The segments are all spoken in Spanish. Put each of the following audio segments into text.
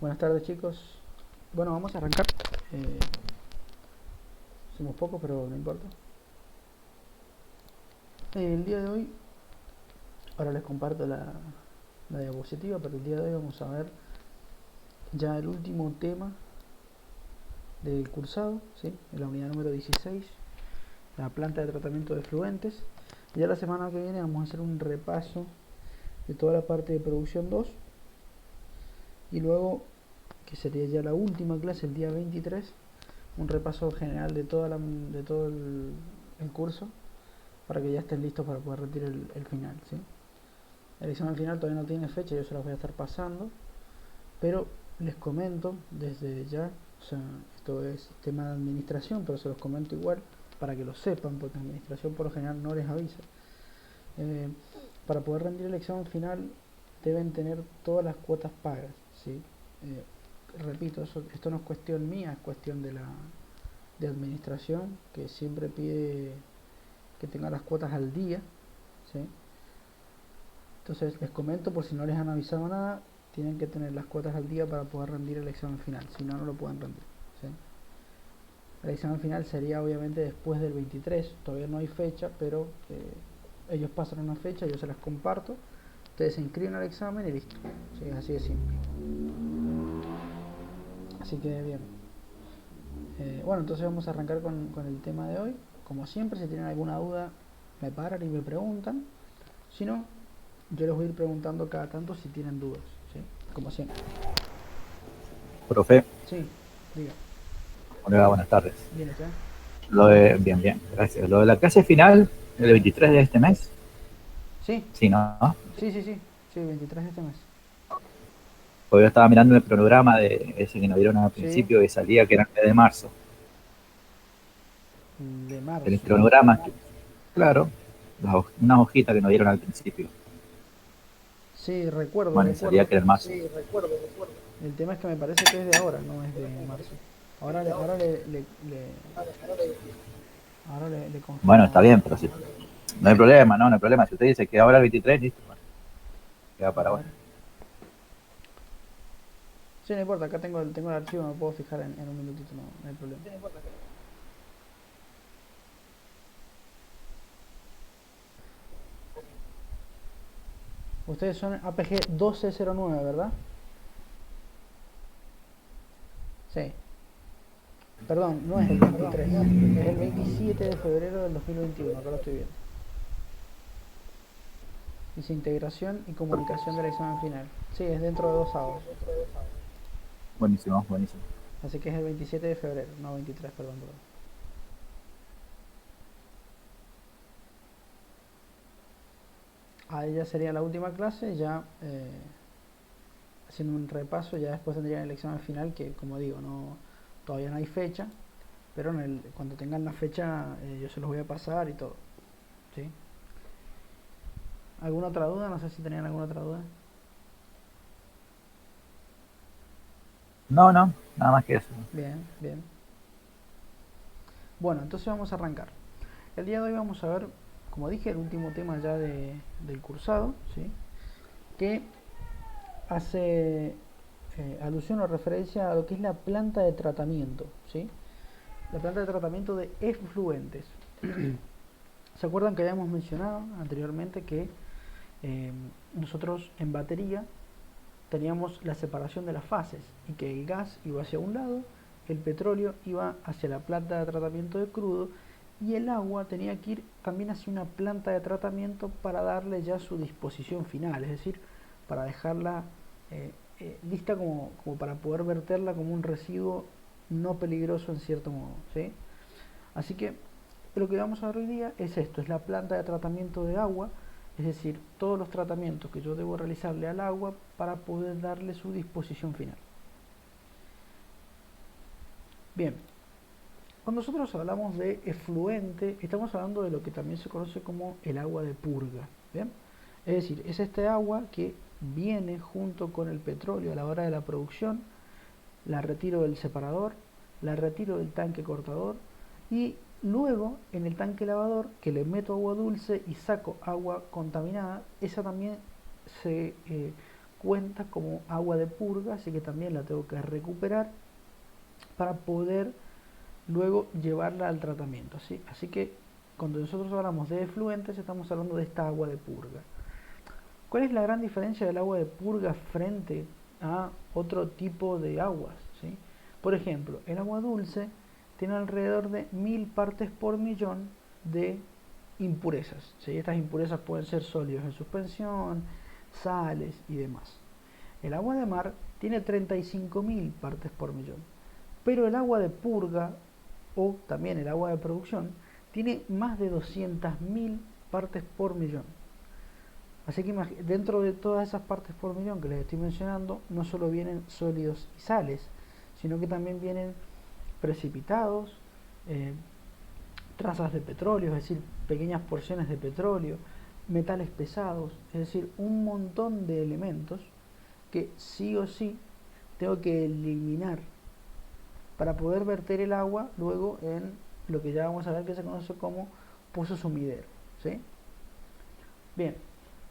Buenas tardes, chicos. Bueno, vamos a arrancar. Eh, Somos pocos, pero no importa. El día de hoy, ahora les comparto la diapositiva, pero el día de hoy vamos a ver ya el último tema del cursado, ¿sí? En la unidad número 16, la planta de tratamiento de efluentes. Ya la semana que viene vamos a hacer un repaso de toda la parte de producción 2 y luego, que sería ya la última clase, el día 23, un repaso general de de todo el curso para que ya estén listos para poder retirar el final, ¿sí? El examen final todavía no tiene fecha, yo se las voy a estar pasando, pero les comento desde ya, o sea, esto es tema de administración, pero se los comento igual para que lo sepan, porque administración por lo general no les avisa. Eh, para poder rendir el examen final deben tener todas las cuotas pagas, ¿sí? Repito, esto no es cuestión mía, es cuestión de administración, que siempre pide que tengan las cuotas al día, ¿sí? Entonces les comento por si no les han avisado nada, tienen que tener las cuotas al día para poder rendir el examen final, si no, no lo pueden rendir, ¿sí? El examen final sería obviamente después del 23, todavía no hay fecha, pero ellos pasan una fecha, yo se las comparto, ustedes se inscriben al examen y listo, ¿sí? Es así de simple. Así que bien. Bueno, entonces vamos a arrancar con el tema de hoy. Como siempre, si tienen alguna duda, me paran y me preguntan. Si no, yo les voy a ir preguntando cada tanto si tienen dudas, ¿sí? Como siempre. Profe, Sí, diga. hola, buenas tardes. Bien, ¿está? Bien, bien, gracias. Lo de la clase final, el 23 de este mes, Sí, sí, ¿no? sí, sí, sí. Sí, 23 de este mes. Porque yo estaba mirando el cronograma de ese que nos dieron al Sí, principio y salía que era el mes de marzo. de El marzo. cronograma, claro, unas hojitas que nos dieron al principio. Sí, recuerdo, Bueno, y salía recuerdo. que era en marzo. El tema es que me parece que es de ahora, no es de marzo. Ahora le Bueno, confirmo. está bien, pero si, no hay problema, no hay problema. Si usted dice que ahora el 23, listo, bueno, queda A para ahora. ver. Sí, no importa, acá tengo el archivo, me puedo fijar en un minutito, no, no hay problema. Ustedes son APG 1209, ¿verdad? Sí. Perdón, no es el 23, es el 27 de febrero del 2021, acá lo estoy viendo. Dice integración y comunicación del examen final. Sí, es dentro de 2 sábados. Buenísimo, buenísimo. Así que es el 27 de febrero, no 23, perdón, perdón. Ahí ya sería la última clase, ya haciendo un repaso, ya después tendrían el examen final, que como digo, todavía no hay fecha, pero cuando tengan la fecha yo se los voy a pasar y todo, ¿sí? ¿Alguna otra duda? No sé si tenían alguna otra duda. No, no, nada más que eso. Bien, bien. Bueno, entonces vamos a arrancar. El día de hoy vamos a ver, como dije, el último tema ya del cursado, ¿sí? Que hace alusión o referencia a lo que es la planta de tratamiento, ¿sí? La planta de tratamiento de efluentes. ¿Se acuerdan que habíamos mencionado anteriormente que eh, nosotros en batería teníamos la separación de las fases y que el gas iba hacia un lado, el petróleo iba hacia la planta de tratamiento de crudo y el agua tenía que ir también hacia una planta de tratamiento para darle ya su disposición final, es decir, para dejarla lista como para poder verterla como un residuo no peligroso en cierto modo, ¿sí? Así que lo que vamos a ver hoy día es esto, es la planta de tratamiento de agua, es decir, todos los tratamientos que yo debo realizarle al agua para poder darle su disposición final. Bien, cuando nosotros hablamos de efluente, estamos hablando de lo que también se conoce como el agua de purga. ¿Bien? Es decir, es este agua que viene junto con el petróleo a la hora de la producción, la retiro del separador, la retiro del tanque cortador y luego en el tanque lavador que le meto agua dulce y saco agua contaminada, esa también se cuenta como agua de purga, así que también la tengo que recuperar para poder luego llevarla al tratamiento, ¿sí? Así que cuando nosotros hablamos de efluentes estamos hablando de esta agua de purga. ¿Cuál es la gran diferencia del agua de purga frente a otro tipo de aguas? ¿Sí? Por ejemplo, el agua dulce tiene alrededor de 1000 partes por millón de impurezas. ¿Sí? Estas impurezas pueden ser sólidos en suspensión, sales y demás. El agua de mar tiene 35.000 partes por millón. Pero el agua de purga, o también el agua de producción, tiene más de 200.000 partes por millón. Así que dentro de todas esas partes por millón que les estoy mencionando, no solo vienen sólidos y sales, sino que también vienen precipitados, trazas de petróleo, es decir, pequeñas porciones de petróleo, metales pesados, es decir, un montón de elementos que sí o sí tengo que eliminar para poder verter el agua luego en lo que ya vamos a ver que se conoce como pozo sumidero, ¿sí? Bien,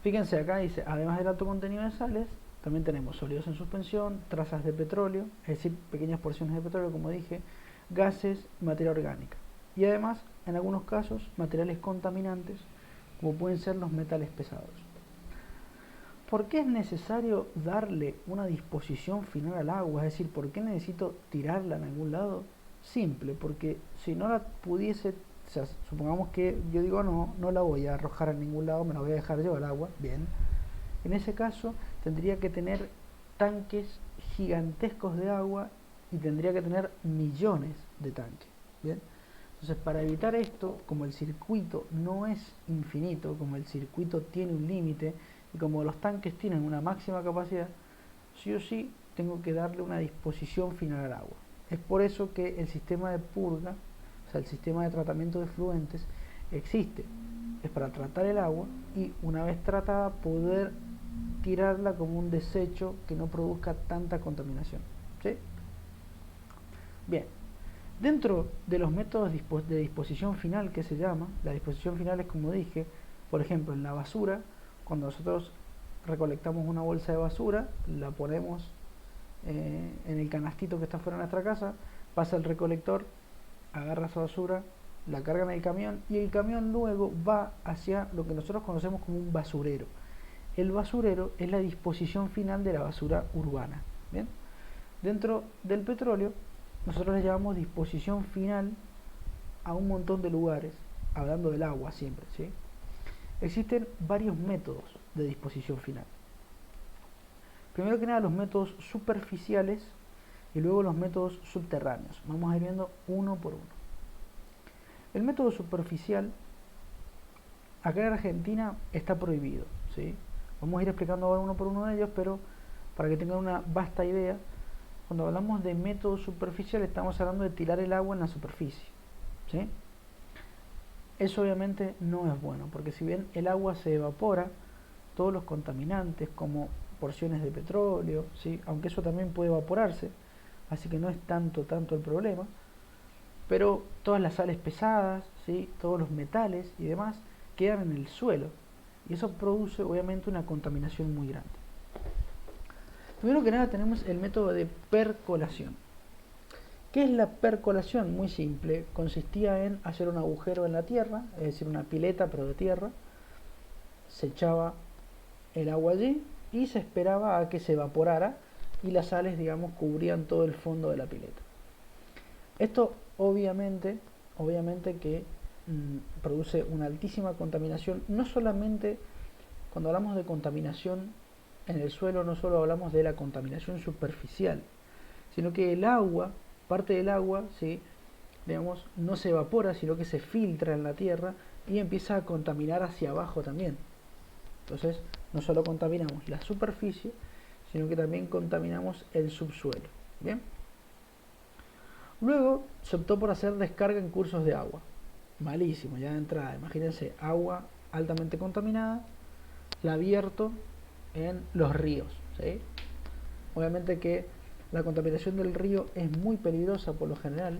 fíjense acá dice, además del alto contenido de sales, también tenemos sólidos en suspensión, trazas de petróleo, es decir, pequeñas porciones de petróleo, como dije, gases, materia orgánica. Y además, en algunos casos, materiales contaminantes, como pueden ser los metales pesados. ¿Por qué es necesario darle una disposición final al agua? Es decir, ¿por qué necesito tirarla en algún lado? Simple, porque si no la pudiese, o sea, supongamos que yo digo no la voy a arrojar a ningún lado, me la voy a dejar llevar agua, bien. En ese caso tendría que tener tanques gigantescos de agua y tendría que tener millones de tanques, bien. Entonces, para evitar esto, como el circuito no es infinito, como el circuito tiene un límite y como los tanques tienen una máxima capacidad, sí o sí tengo que darle una disposición final al agua. Es por eso que el sistema de purga, o sea, el sistema de tratamiento de efluentes, existe. Es para tratar el agua y una vez tratada poder tirarla como un desecho que no produzca tanta contaminación, ¿sí? Bien. Dentro de los métodos de disposición final que se llama, la disposición final es como dije, por ejemplo en la basura, cuando nosotros recolectamos una bolsa de basura, la ponemos en el canastito que está fuera de nuestra casa, pasa el recolector, agarra esa basura, la carga en el camión y el camión luego va hacia lo que nosotros conocemos como un basurero. El basurero es la disposición final de la basura urbana. ¿Bien? Dentro del petróleo nosotros le llamamos disposición final a un montón de lugares, hablando del agua siempre, ¿sí? Existen varios métodos de disposición final. Primero que nada los métodos superficiales y luego los métodos subterráneos. Vamos a ir viendo uno por uno. El método superficial, acá en Argentina está prohibido, ¿sí? Vamos a ir explicando ahora uno por uno de ellos, pero para que tengan una vasta idea, cuando hablamos de método superficial estamos hablando de tirar el agua en la superficie, ¿sí? Eso obviamente no es bueno, porque si bien el agua se evapora, todos los contaminantes como porciones de petróleo, ¿sí? Aunque eso también puede evaporarse, así que no es tanto el problema, pero todas las sales pesadas, ¿sí? Todos los metales y demás quedan en el suelo y eso produce obviamente una contaminación muy grande. Primero que nada tenemos el método de percolación. ¿Qué es la percolación? Muy simple, consistía en hacer un agujero en la tierra, es decir, una pileta pero de tierra, se echaba el agua allí y se esperaba a que se evaporara y las sales, digamos, cubrían todo el fondo de la pileta. Esto obviamente que produce una altísima contaminación, no solamente cuando hablamos de contaminación en el suelo, no solo hablamos de la contaminación superficial, sino que el agua, parte del agua, ¿sí? Digamos, no se evapora, sino que se filtra en la tierra y empieza a contaminar hacia abajo también. Entonces, no solo contaminamos la superficie, sino que también contaminamos el subsuelo. ¿Bien? Luego se optó por hacer descarga en cursos de agua. Malísimo, ya de entrada. Imagínense, agua altamente contaminada, la vierto en los ríos, ¿sí? Obviamente que la contaminación del río es muy peligrosa por lo general,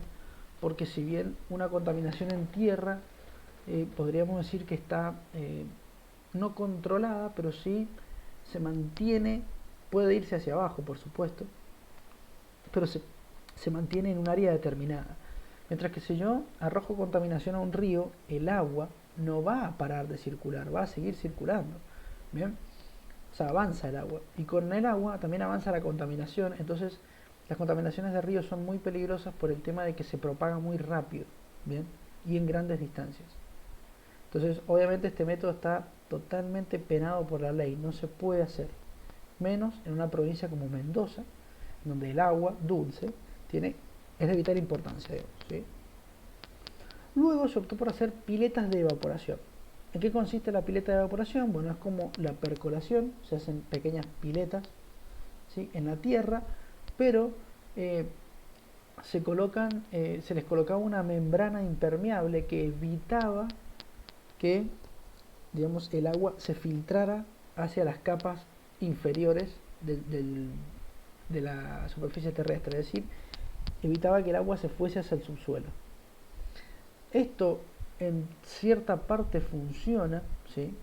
porque si bien una contaminación en tierra podríamos decir que está no controlada, pero sí se mantiene puede irse hacia abajo, por supuesto, pero se mantiene en un área determinada. Mientras que si yo arrojo contaminación a un río, el agua no va a parar de circular, va a seguir circulando. ¿Bien? O sea, avanza el agua. Y con el agua también avanza la contaminación. Entonces, las contaminaciones de ríos son muy peligrosas por el tema de que se propaga muy rápido. ¿Bien? Y en grandes distancias. Entonces, obviamente este método está totalmente penado por la ley. No se puede hacer. Menos en una provincia como Mendoza, donde el agua dulce es de vital importancia, digamos, ¿sí? Luego se optó por hacer piletas de evaporación. ¿En qué consiste la pileta de evaporación? Bueno, es como la percolación, se hacen pequeñas piletas, ¿sí?, en la tierra, pero se les colocaba una membrana impermeable que evitaba que, digamos, el agua se filtrara hacia las capas inferiores de la superficie terrestre, es decir, evitaba que el agua se fuese hacia el subsuelo. Esto en cierta parte funciona, ¿sí?,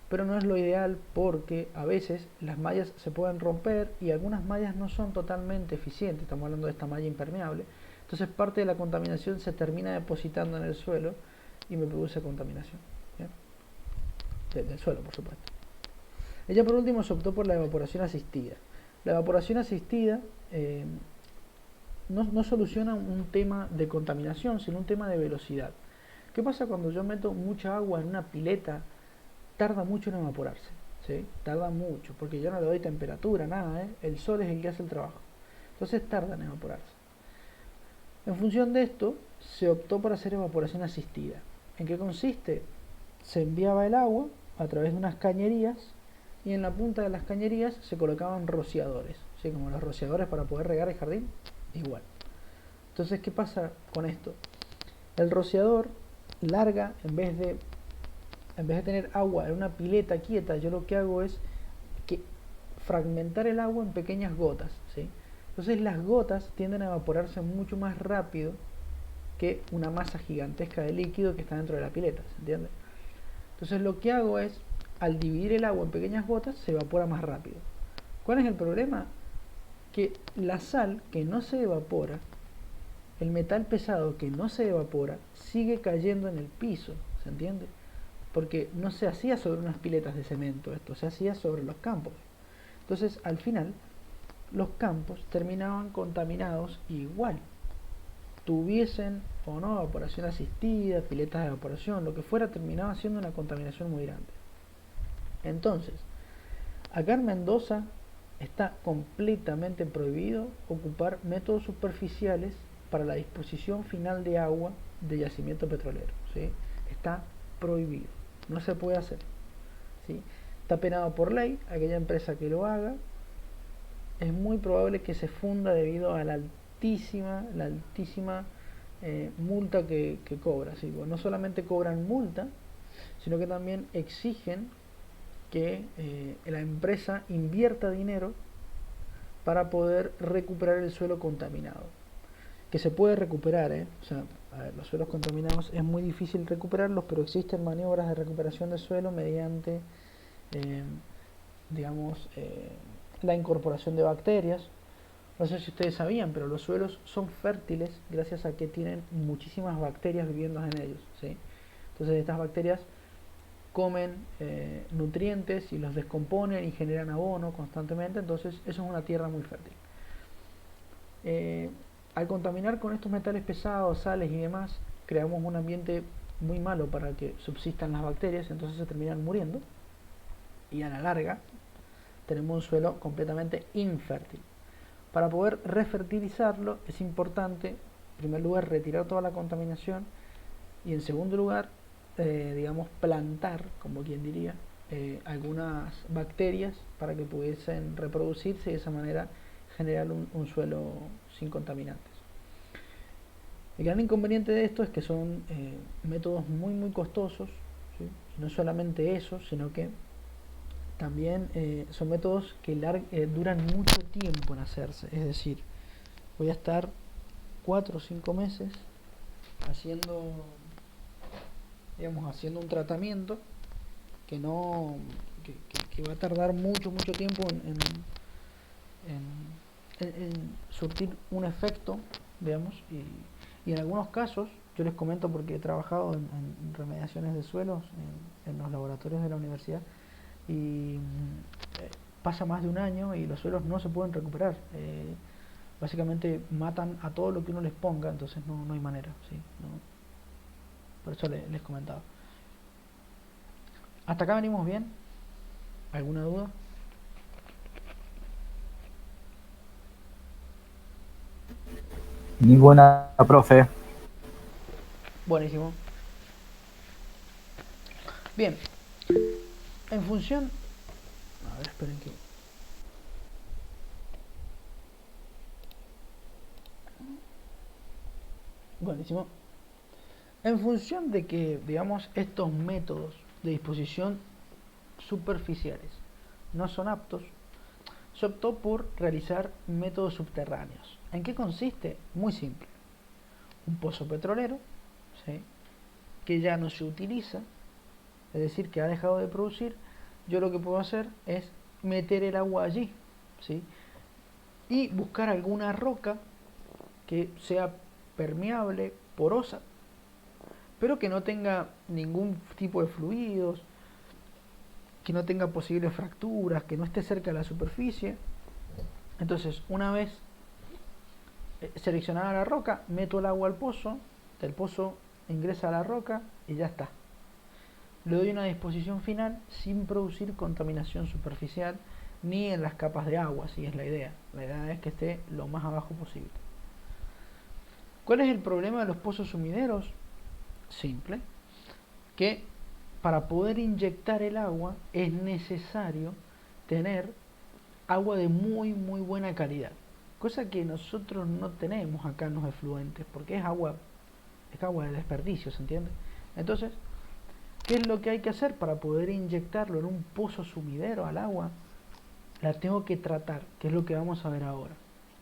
pero no es lo ideal porque a veces las mallas se pueden romper y algunas mallas no son totalmente eficientes. Estamos hablando de esta malla impermeable. Entonces parte de la contaminación se termina depositando en el suelo y me produce contaminación, del suelo, por supuesto. Y ya por último se optó por la evaporación asistida. La evaporación asistida no soluciona un tema de contaminación, sino un tema de velocidad. ¿Qué pasa cuando yo meto mucha agua en una pileta? Tarda mucho en evaporarse, ¿sí? Tarda mucho, porque yo no le doy temperatura, nada, ¿eh? El sol es el que hace el trabajo. Entonces tarda en evaporarse. En función de esto, se optó por hacer evaporación asistida. ¿En qué consiste? Se enviaba el agua a través de unas cañerías y en la punta de las cañerías se colocaban rociadores, ¿sí?, como los rociadores para poder regar el jardín, igual. Entonces, ¿qué pasa con esto? El rociador larga, en vez de tener agua en una pileta quieta, yo lo que hago es que fragmentar el agua en pequeñas gotas, ¿sí? Entonces las gotas tienden a evaporarse mucho más rápido que una masa gigantesca de líquido que está dentro de la pileta, ¿se entiende? Entonces lo que hago es, al dividir el agua en pequeñas gotas, se evapora más rápido. ¿Cuál es el problema? Que la sal que no se evapora, el metal pesado que no se evapora, sigue cayendo en el piso, ¿se entiende? Porque no se hacía sobre unas piletas de cemento esto, se hacía sobre los campos. Entonces, al final, los campos terminaban contaminados igual. Tuviesen o no evaporación asistida, piletas de evaporación, lo que fuera, terminaba siendo una contaminación muy grande. Entonces, acá en Mendoza está completamente prohibido ocupar métodos superficiales para la disposición final de agua de yacimiento petrolero, ¿sí? Está prohibido, no se puede hacer, ¿sí? Está penado por ley. Aquella empresa que lo haga es muy probable que se funda debido a la altísima multa que cobra, ¿sí? Bueno, no solamente cobran multa, sino que también exigen que la empresa invierta dinero para poder recuperar el suelo contaminado, que se puede recuperar, o sea, a ver, los suelos contaminados es muy difícil recuperarlos, pero existen maniobras de recuperación de suelo mediante digamos, la incorporación de bacterias. No sé si ustedes sabían, pero los suelos son fértiles gracias a que tienen muchísimas bacterias viviendo en ellos, ¿sí? Entonces estas bacterias comen nutrientes y los descomponen y generan abono constantemente. Entonces eso es una tierra muy fértil. Al contaminar con estos metales pesados, sales y demás, creamos un ambiente muy malo para que subsistan las bacterias, entonces se terminan muriendo y a la larga tenemos un suelo completamente infértil. Para poder refertilizarlo es importante, en primer lugar, retirar toda la contaminación y en segundo lugar, digamos, plantar, como quien diría, algunas bacterias para que pudiesen reproducirse y de esa manera generar un suelo sin contaminantes. El gran inconveniente de esto es que son métodos muy costosos, ¿sí? Y no solamente eso, sino que también son métodos que duran mucho tiempo en hacerse. Es decir, voy a estar 4 o 5 meses haciendo, digamos, haciendo un tratamiento que no que va a tardar mucho tiempo en surtir un efecto, digamos, y en algunos casos, yo les comento porque he trabajado en remediaciones de suelos en los laboratorios de la universidad, y pasa más de un año y los suelos no se pueden recuperar. Básicamente matan a todo lo que uno les ponga, entonces no hay manera, ¿sí? Por eso les comentaba. ¿Hasta acá venimos bien? ¿Alguna duda? Ninguna, profe. Buenísimo. Bien. En función... A ver, esperen que... Buenísimo. En función de que, digamos, estos métodos de disposición superficiales no son aptos, se optó por realizar métodos subterráneos. ¿En qué consiste? Muy simple. Un pozo petrolero, ¿sí?, que ya no se utiliza, es decir, que ha dejado de producir. Yo lo que puedo hacer es meter el agua allí, ¿sí?, y buscar alguna roca que sea permeable, porosa, pero que no tenga ningún tipo de fluidos, que no tenga posibles fracturas, que no esté cerca de la superficie. Entonces, una vez seleccionada la roca, meto el agua al pozo, del pozo ingresa a la roca y ya está. Le doy una disposición final sin producir contaminación superficial ni en las capas de agua, si es la idea. La idea es que esté lo más abajo posible. ¿Cuál es el problema de los pozos sumideros? Simple, que para poder inyectar el agua es necesario tener agua de muy buena calidad, cosa que nosotros no tenemos acá en los efluentes, porque es agua de desperdicio, ¿se entiende? Entonces, ¿qué es lo que hay que hacer para poder inyectarlo en un pozo sumidero al agua? La tengo que tratar, que es lo que vamos a ver ahora.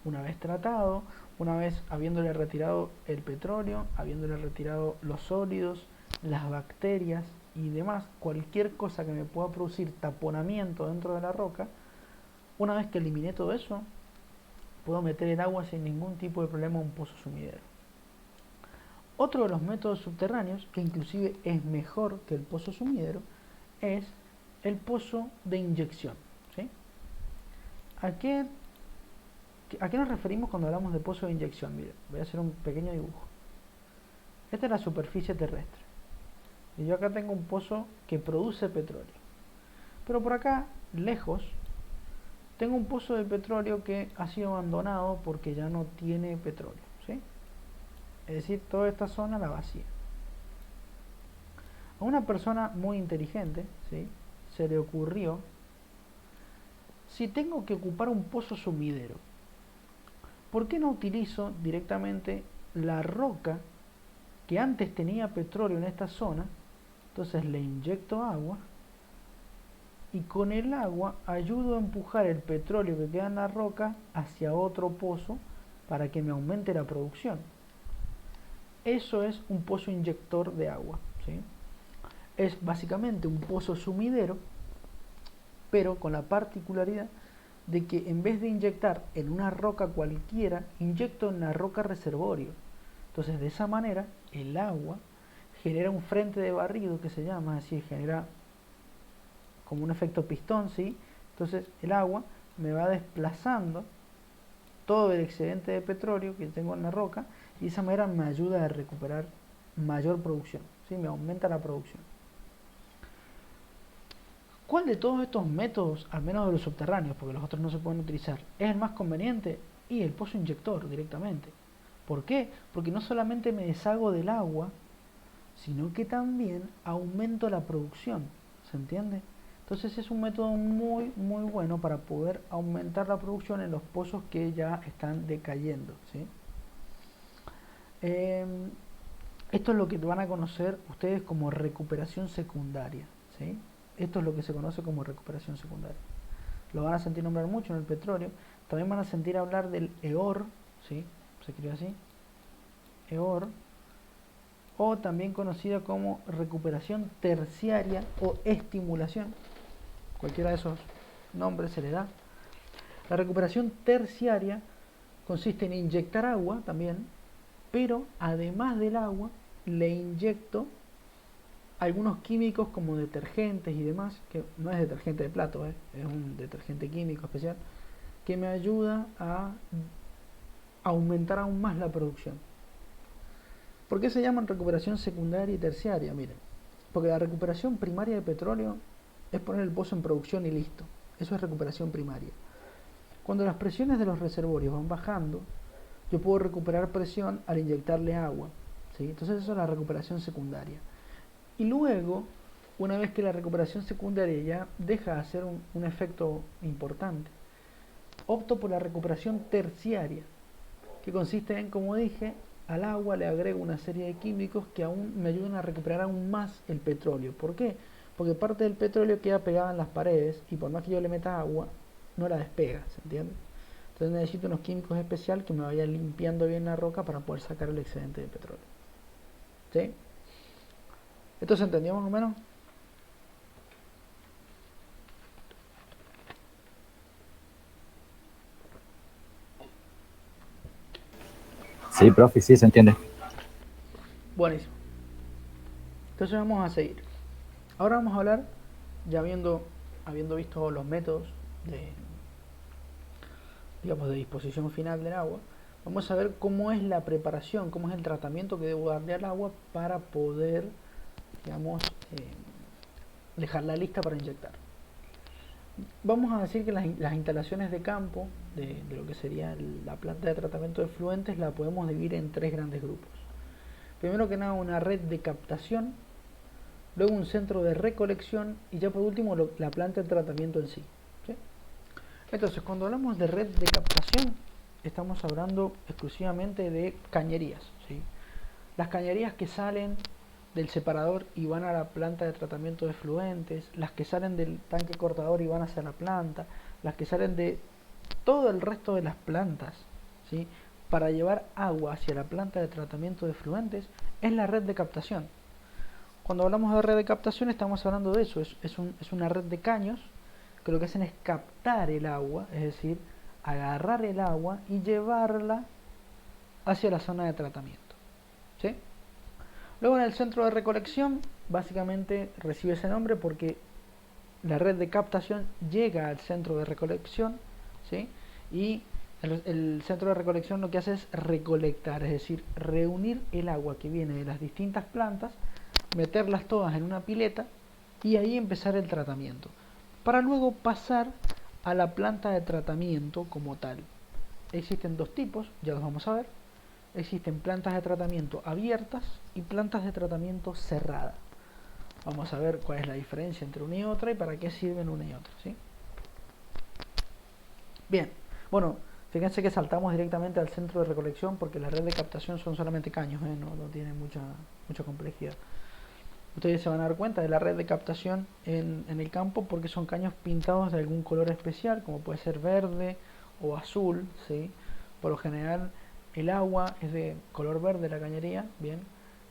Una vez tratado, una vez habiéndole retirado el petróleo, habiéndole retirado los sólidos, las bacterias y demás, cualquier cosa que me pueda producir taponamiento dentro de la roca, una vez que eliminé todo eso, puedo meter el agua sin ningún tipo de problema a un pozo sumidero. Otro de los métodos subterráneos, que inclusive es mejor que el pozo sumidero, es el pozo de inyección, ¿sí? ¿A qué nos referimos cuando hablamos de pozo de inyección? Miren, voy a hacer un pequeño dibujo. Esta es la superficie terrestre. Y yo acá tengo un pozo que produce petróleo. Pero por acá, lejos, tengo un pozo de petróleo que ha sido abandonado porque ya no tiene petróleo, ¿sí? Es decir, toda esta zona la vacía. A una persona muy inteligente, ¿sí?, se le ocurrió: si tengo que ocupar un pozo sumidero, ¿por qué no utilizo directamente la roca que antes tenía petróleo en esta zona? Entonces le inyecto agua y con el agua ayudo a empujar el petróleo que queda en la roca hacia otro pozo para que me aumente la producción. Eso es un pozo inyector de agua, ¿sí? Es básicamente un pozo sumidero, pero con la particularidad de que en vez de inyectar en una roca cualquiera, inyecto en la roca reservorio. Entonces, de esa manera, el agua genera un frente de barrido que se llama, así, genera como un efecto pistón, ¿sí? Entonces, el agua me va desplazando todo el excedente de petróleo que tengo en la roca, y de esa manera me ayuda a recuperar mayor producción, ¿sí? Me aumenta la producción. ¿Cuál de todos estos métodos, al menos de los subterráneos, porque los otros no se pueden utilizar, es el más conveniente? Y el pozo inyector directamente. ¿Por qué? Porque no solamente me deshago del agua, sino que también aumento la producción, ¿se entiende? Entonces es un método muy bueno para poder aumentar la producción en los pozos que ya están decayendo, ¿sí? Esto es lo que van a conocer ustedes como recuperación secundaria, ¿sí? Esto es lo que se conoce como recuperación secundaria. Lo van a sentir nombrar mucho en el petróleo. También van a sentir hablar del EOR, ¿sí? Se escribe así, EOR, o también conocida como recuperación terciaria o estimulación. Cualquiera de esos nombres se le da. La recuperación terciaria consiste en inyectar agua también, pero además del agua le inyecto algunos químicos como detergentes y demás, que no es detergente de plato, es un detergente químico especial, que me ayuda a aumentar aún más la producción. ¿Por qué se llaman recuperación secundaria y terciaria? Miren, porque la recuperación primaria de petróleo es poner el pozo en producción y listo. Eso es recuperación primaria. Cuando las presiones de los reservorios van bajando, yo puedo recuperar presión al inyectarle agua, ¿sí? Entonces eso es la recuperación secundaria. Y luego, una vez que la recuperación secundaria ya deja de hacer un efecto importante, opto por la recuperación terciaria, que consiste en, como dije, al agua le agrego una serie de químicos que aún me ayudan a recuperar aún más el petróleo. ¿Por qué? Porque parte del petróleo queda pegada en las paredes y por más que yo le meta agua, no la despega, ¿se entiende? Entonces necesito unos químicos especiales que me vayan limpiando bien la roca para poder sacar el excedente de petróleo. ¿Sí? ¿Esto se entendió más o menos? Sí, profe, sí, se entiende. Buenísimo. Entonces vamos a seguir. Ahora vamos a hablar, ya habiendo visto los métodos de, digamos, de disposición final del agua, vamos a ver cómo es la preparación, cómo es el tratamiento que debo darle al agua para poder, digamos, dejarla lista para inyectar. Vamos a decir que las instalaciones de campo de lo que sería la planta de tratamiento de efluentes la podemos dividir en tres grandes grupos. Primero que nada, una red de captación, luego un centro de recolección y ya por último la planta de tratamiento en sí, ¿sí? Entonces, cuando hablamos de red de captación, estamos hablando exclusivamente de cañerías, ¿sí? Las cañerías que salen del separador y van a la planta de tratamiento de efluentes, las que salen del tanque cortador y van hacia la planta, las que salen de todo el resto de las plantas, ¿sí? Para llevar agua hacia la planta de tratamiento de efluentes, es la red de captación. Cuando hablamos de red de captación estamos hablando de eso, es una red de caños que lo que hacen es captar el agua, es decir, agarrar el agua y llevarla hacia la zona de tratamiento, ¿sí? Luego en el centro de recolección, básicamente recibe ese nombre porque la red de captación llega al centro de recolección, ¿sí? Y el centro de recolección lo que hace es recolectar, es decir, reunir el agua que viene de las distintas plantas, meterlas todas en una pileta y ahí empezar el tratamiento, para luego pasar a la planta de tratamiento como tal. Existen dos tipos, ya los vamos a ver. Existen plantas de tratamiento abiertas y plantas de tratamiento cerradas. Vamos a ver cuál es la diferencia entre una y otra y para qué sirven una y otra, ¿sí? Bien, bueno, fíjense que saltamos directamente al centro de recolección porque la red de captación son solamente caños, no tiene mucha complejidad. Ustedes se van a dar cuenta de la red de captación en el campo porque son caños pintados de algún color especial, como puede ser verde o azul, ¿sí? Por lo general el agua es de color verde, la cañería, bien,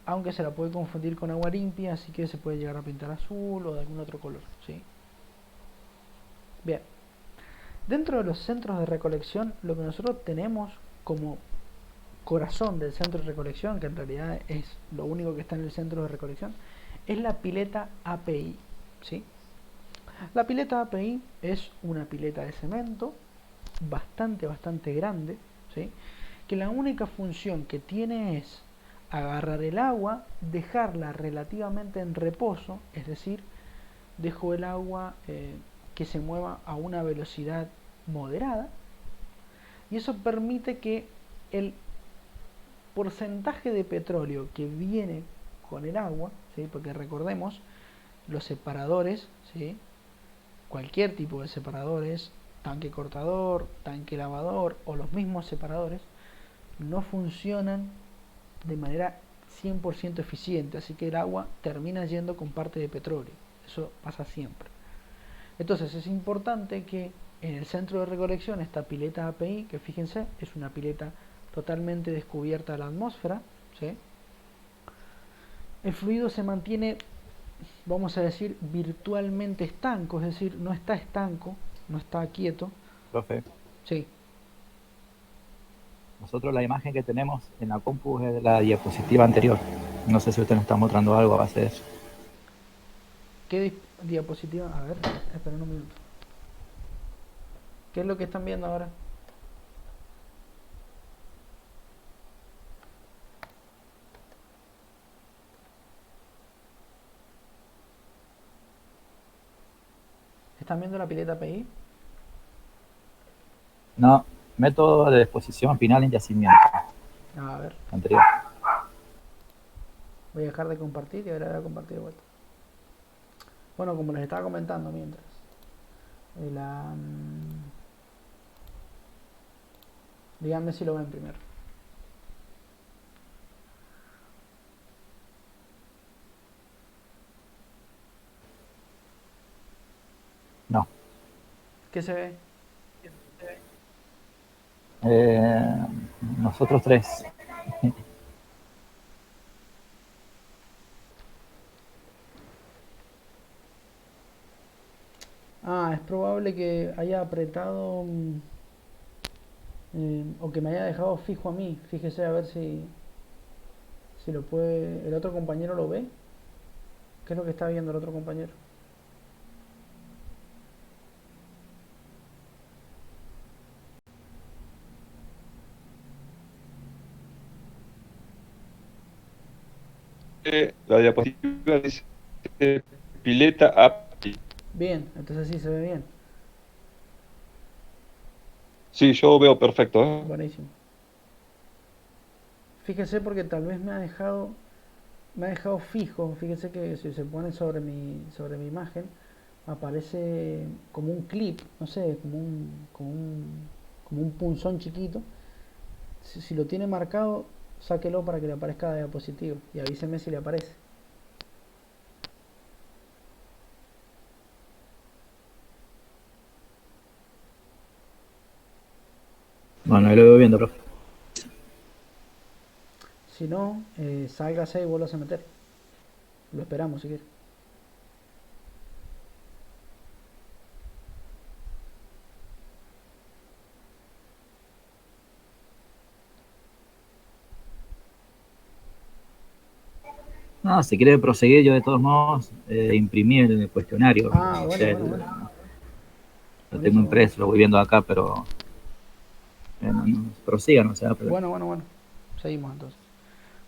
aunque se la puede confundir con agua limpia, así que se puede llegar a pintar azul o de algún otro color, ¿sí? Bien, dentro de los centros de recolección, lo que nosotros tenemos como corazón del centro de recolección, que en realidad es lo único que está en el centro de recolección, es la pileta API, ¿sí? La pileta API es una pileta de cemento bastante grande, ¿sí? Que la única función que tiene es agarrar el agua, dejarla relativamente en reposo, es decir, dejo el agua que se mueva a una velocidad moderada y eso permite que el porcentaje de petróleo que viene con el agua, ¿sí? Porque recordemos, los separadores, ¿sí? Cualquier tipo de separadores, tanque cortador, tanque lavador o los mismos separadores, no funcionan de manera 100% eficiente, así que el agua termina yendo con parte de petróleo. Eso pasa siempre. Entonces es importante que en el centro de recolección esta pileta API, que fíjense, es una pileta totalmente descubierta a la atmósfera, ¿sí? El fluido se mantiene, vamos a decir, virtualmente estanco, es decir, no está estanco, no está quieto. Profe. Sí. Nosotros la imagen que tenemos en la compu es de la diapositiva anterior. No sé si usted nos está mostrando algo a base de eso. ¿Qué diapositiva? A ver, esperen un minuto. ¿Qué es lo que están viendo ahora? ¿Están viendo la pileta PI? No, método de exposición final en yacimiento. A ver, Anterior. voy a dejar de compartir y ahora voy a compartir de vuelta. Bueno, como les estaba comentando mientras. La, díganme si lo ven primero. No. ¿Qué se ve? Eh, Nosotros tres. Ah, es probable que haya apretado o que me haya dejado fijo a mí. Fíjese a ver si lo puede... ¿El otro compañero lo ve? ¿Qué es lo que está viendo el otro compañero? La diapositiva dice pileta API. Bien, entonces sí se ve bien. Sí, yo veo perfecto, ¿eh? Buenísimo. Fíjese porque tal vez me ha dejado fijo. Fíjese que si se pone sobre mi imagen, aparece como un clip, no sé, como un punzón chiquito. Si lo tiene marcado, sáquelo para que le aparezca la diapositiva y avíseme si le aparece. Bueno, ahí lo veo viendo, profe. Si no, sálgase y vuelvas a meter. Lo esperamos si quiere. No, si quiere proseguir, yo de todos modos imprimí el cuestionario. Ah, O bueno, sea, bueno, bueno. lo tengo Buenísimo, impreso, buenísimo. lo voy viendo acá, pero prosiga, no se da problema. Bueno, bueno, bueno. Seguimos entonces.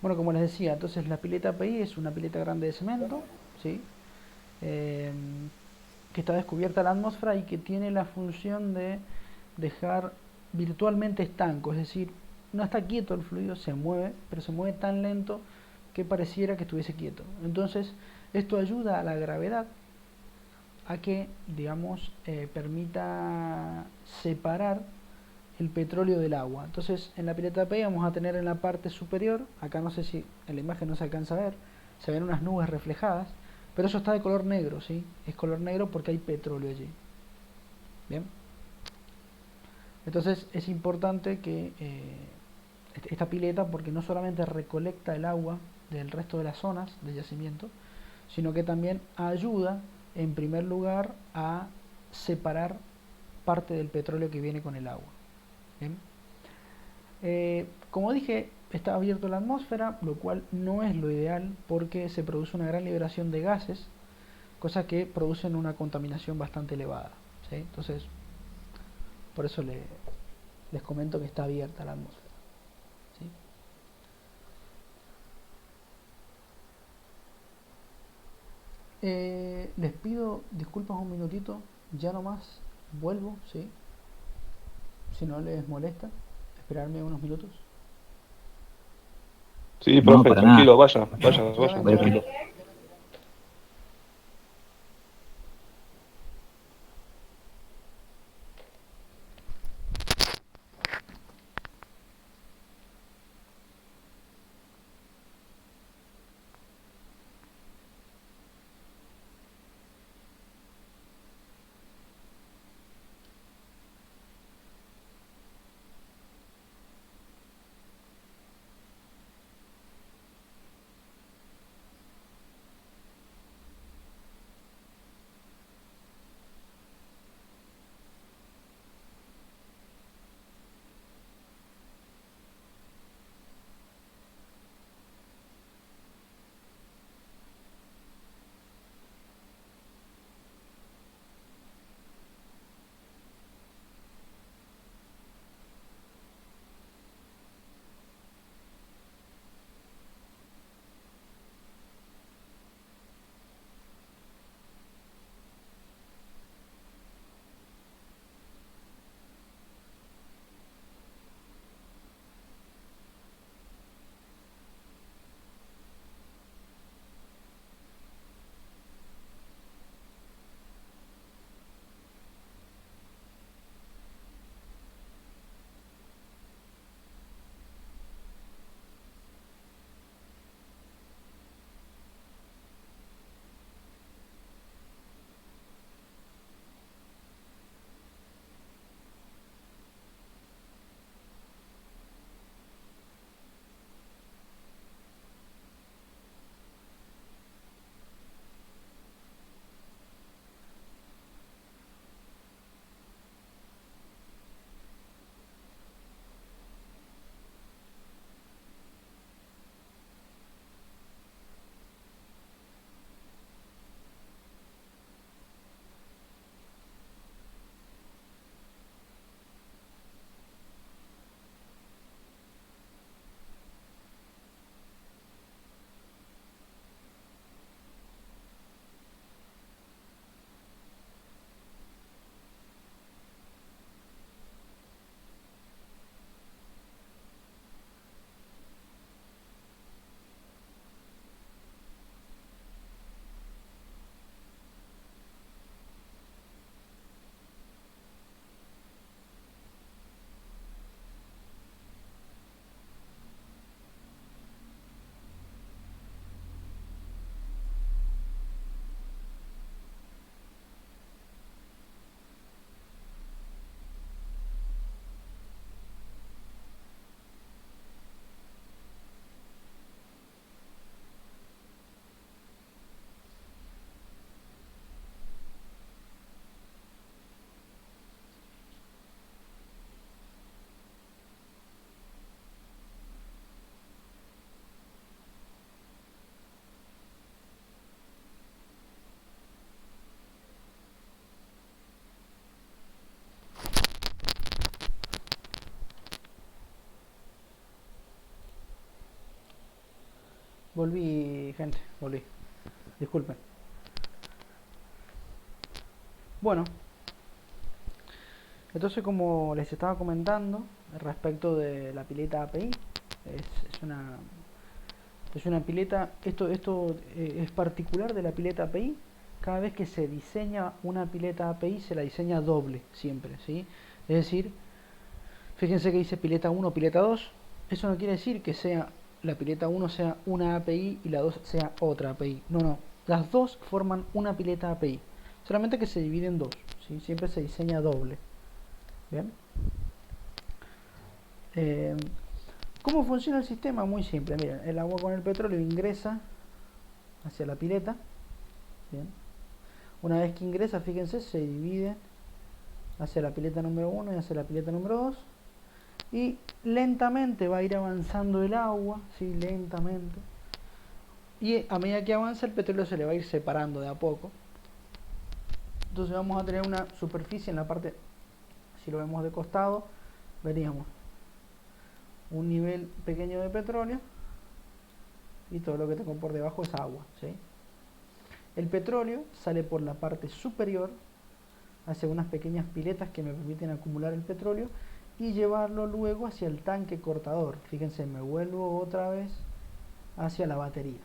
Bueno, como les decía, entonces la pileta PI es una pileta grande de cemento, ¿sí? Eh, que está descubierta en la atmósfera y que tiene la función de dejar virtualmente estanco, es decir, no está quieto el fluido, se mueve, pero se mueve tan lento que pareciera que estuviese quieto. Entonces, esto ayuda a la gravedad a que, digamos, permita separar el petróleo del agua. Entonces, en la pileta P vamos a tener en la parte superior, acá no sé si en la imagen no se alcanza a ver, se ven unas nubes reflejadas, pero eso está de color negro, ¿sí? Es color negro porque hay petróleo allí. Bien. Entonces es importante que esta pileta, porque no solamente recolecta el agua del resto de las zonas de yacimiento, sino que también ayuda, en primer lugar, a separar parte del petróleo que viene con el agua. ¿Bien? Como dije, está abierto a la atmósfera, lo cual no es lo ideal porque se produce una gran liberación de gases, cosas que producen una contaminación bastante elevada. ¿Sí? Entonces, por eso les comento que está abierta la atmósfera. ¿Sí? Les pido disculpas un minutito, ya nomás vuelvo, ¿sí? Si no les molesta, esperarme unos minutos. Sí, No, profe, para nada. tranquilo, vaya, vaya, Ya vaya. vengo, Vaya ya vengo. tranquilo. Volví, gente, volví. Disculpen. Bueno, entonces como les estaba comentando respecto de la pileta API, es una pileta, esto es particular de la pileta API. Cada vez que se diseña una pileta API se la diseña doble siempre, ¿sí? Es decir, fíjense que dice pileta 1, pileta 2. Eso no quiere decir que sea la pileta 1 sea una API y la 2 sea otra API. No, no. Las dos forman una pileta API. Solamente que se divide en dos, ¿sí? Siempre se diseña doble. Bien. ¿Cómo funciona el sistema? Muy simple. Miren, el agua con el petróleo ingresa hacia la pileta. Bien. Una vez que ingresa, fíjense, se divide hacia la pileta número 1 y hacia la pileta número 2. Y lentamente va a ir avanzando el agua, ¿sí? Lentamente. Y a medida que avanza el petróleo se le va a ir separando de a poco. Entonces vamos a tener una superficie en la parte, si lo vemos de costado, veríamos un nivel pequeño de petróleo y todo lo que tengo por debajo es agua, ¿sí? El petróleo sale por la parte superior hacia unas pequeñas piletas que me permiten acumular el petróleo y llevarlo luego hacia el tanque cortador. Fíjense, me vuelvo otra vez hacia la batería.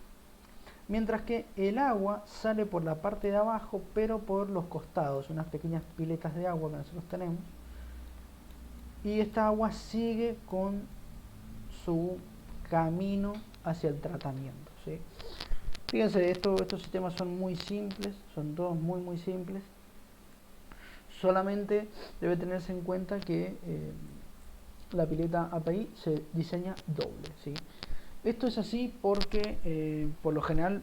Mientras que el agua sale por la parte de abajo, pero por los costados, unas pequeñas piletas de agua que nosotros tenemos. Y esta agua sigue con su camino hacia el tratamiento, ¿sí? Fíjense, estos sistemas son muy simples, son todos muy simples. Solamente debe tenerse en cuenta que la pileta API se diseña doble, ¿sí? Esto es así porque por lo general,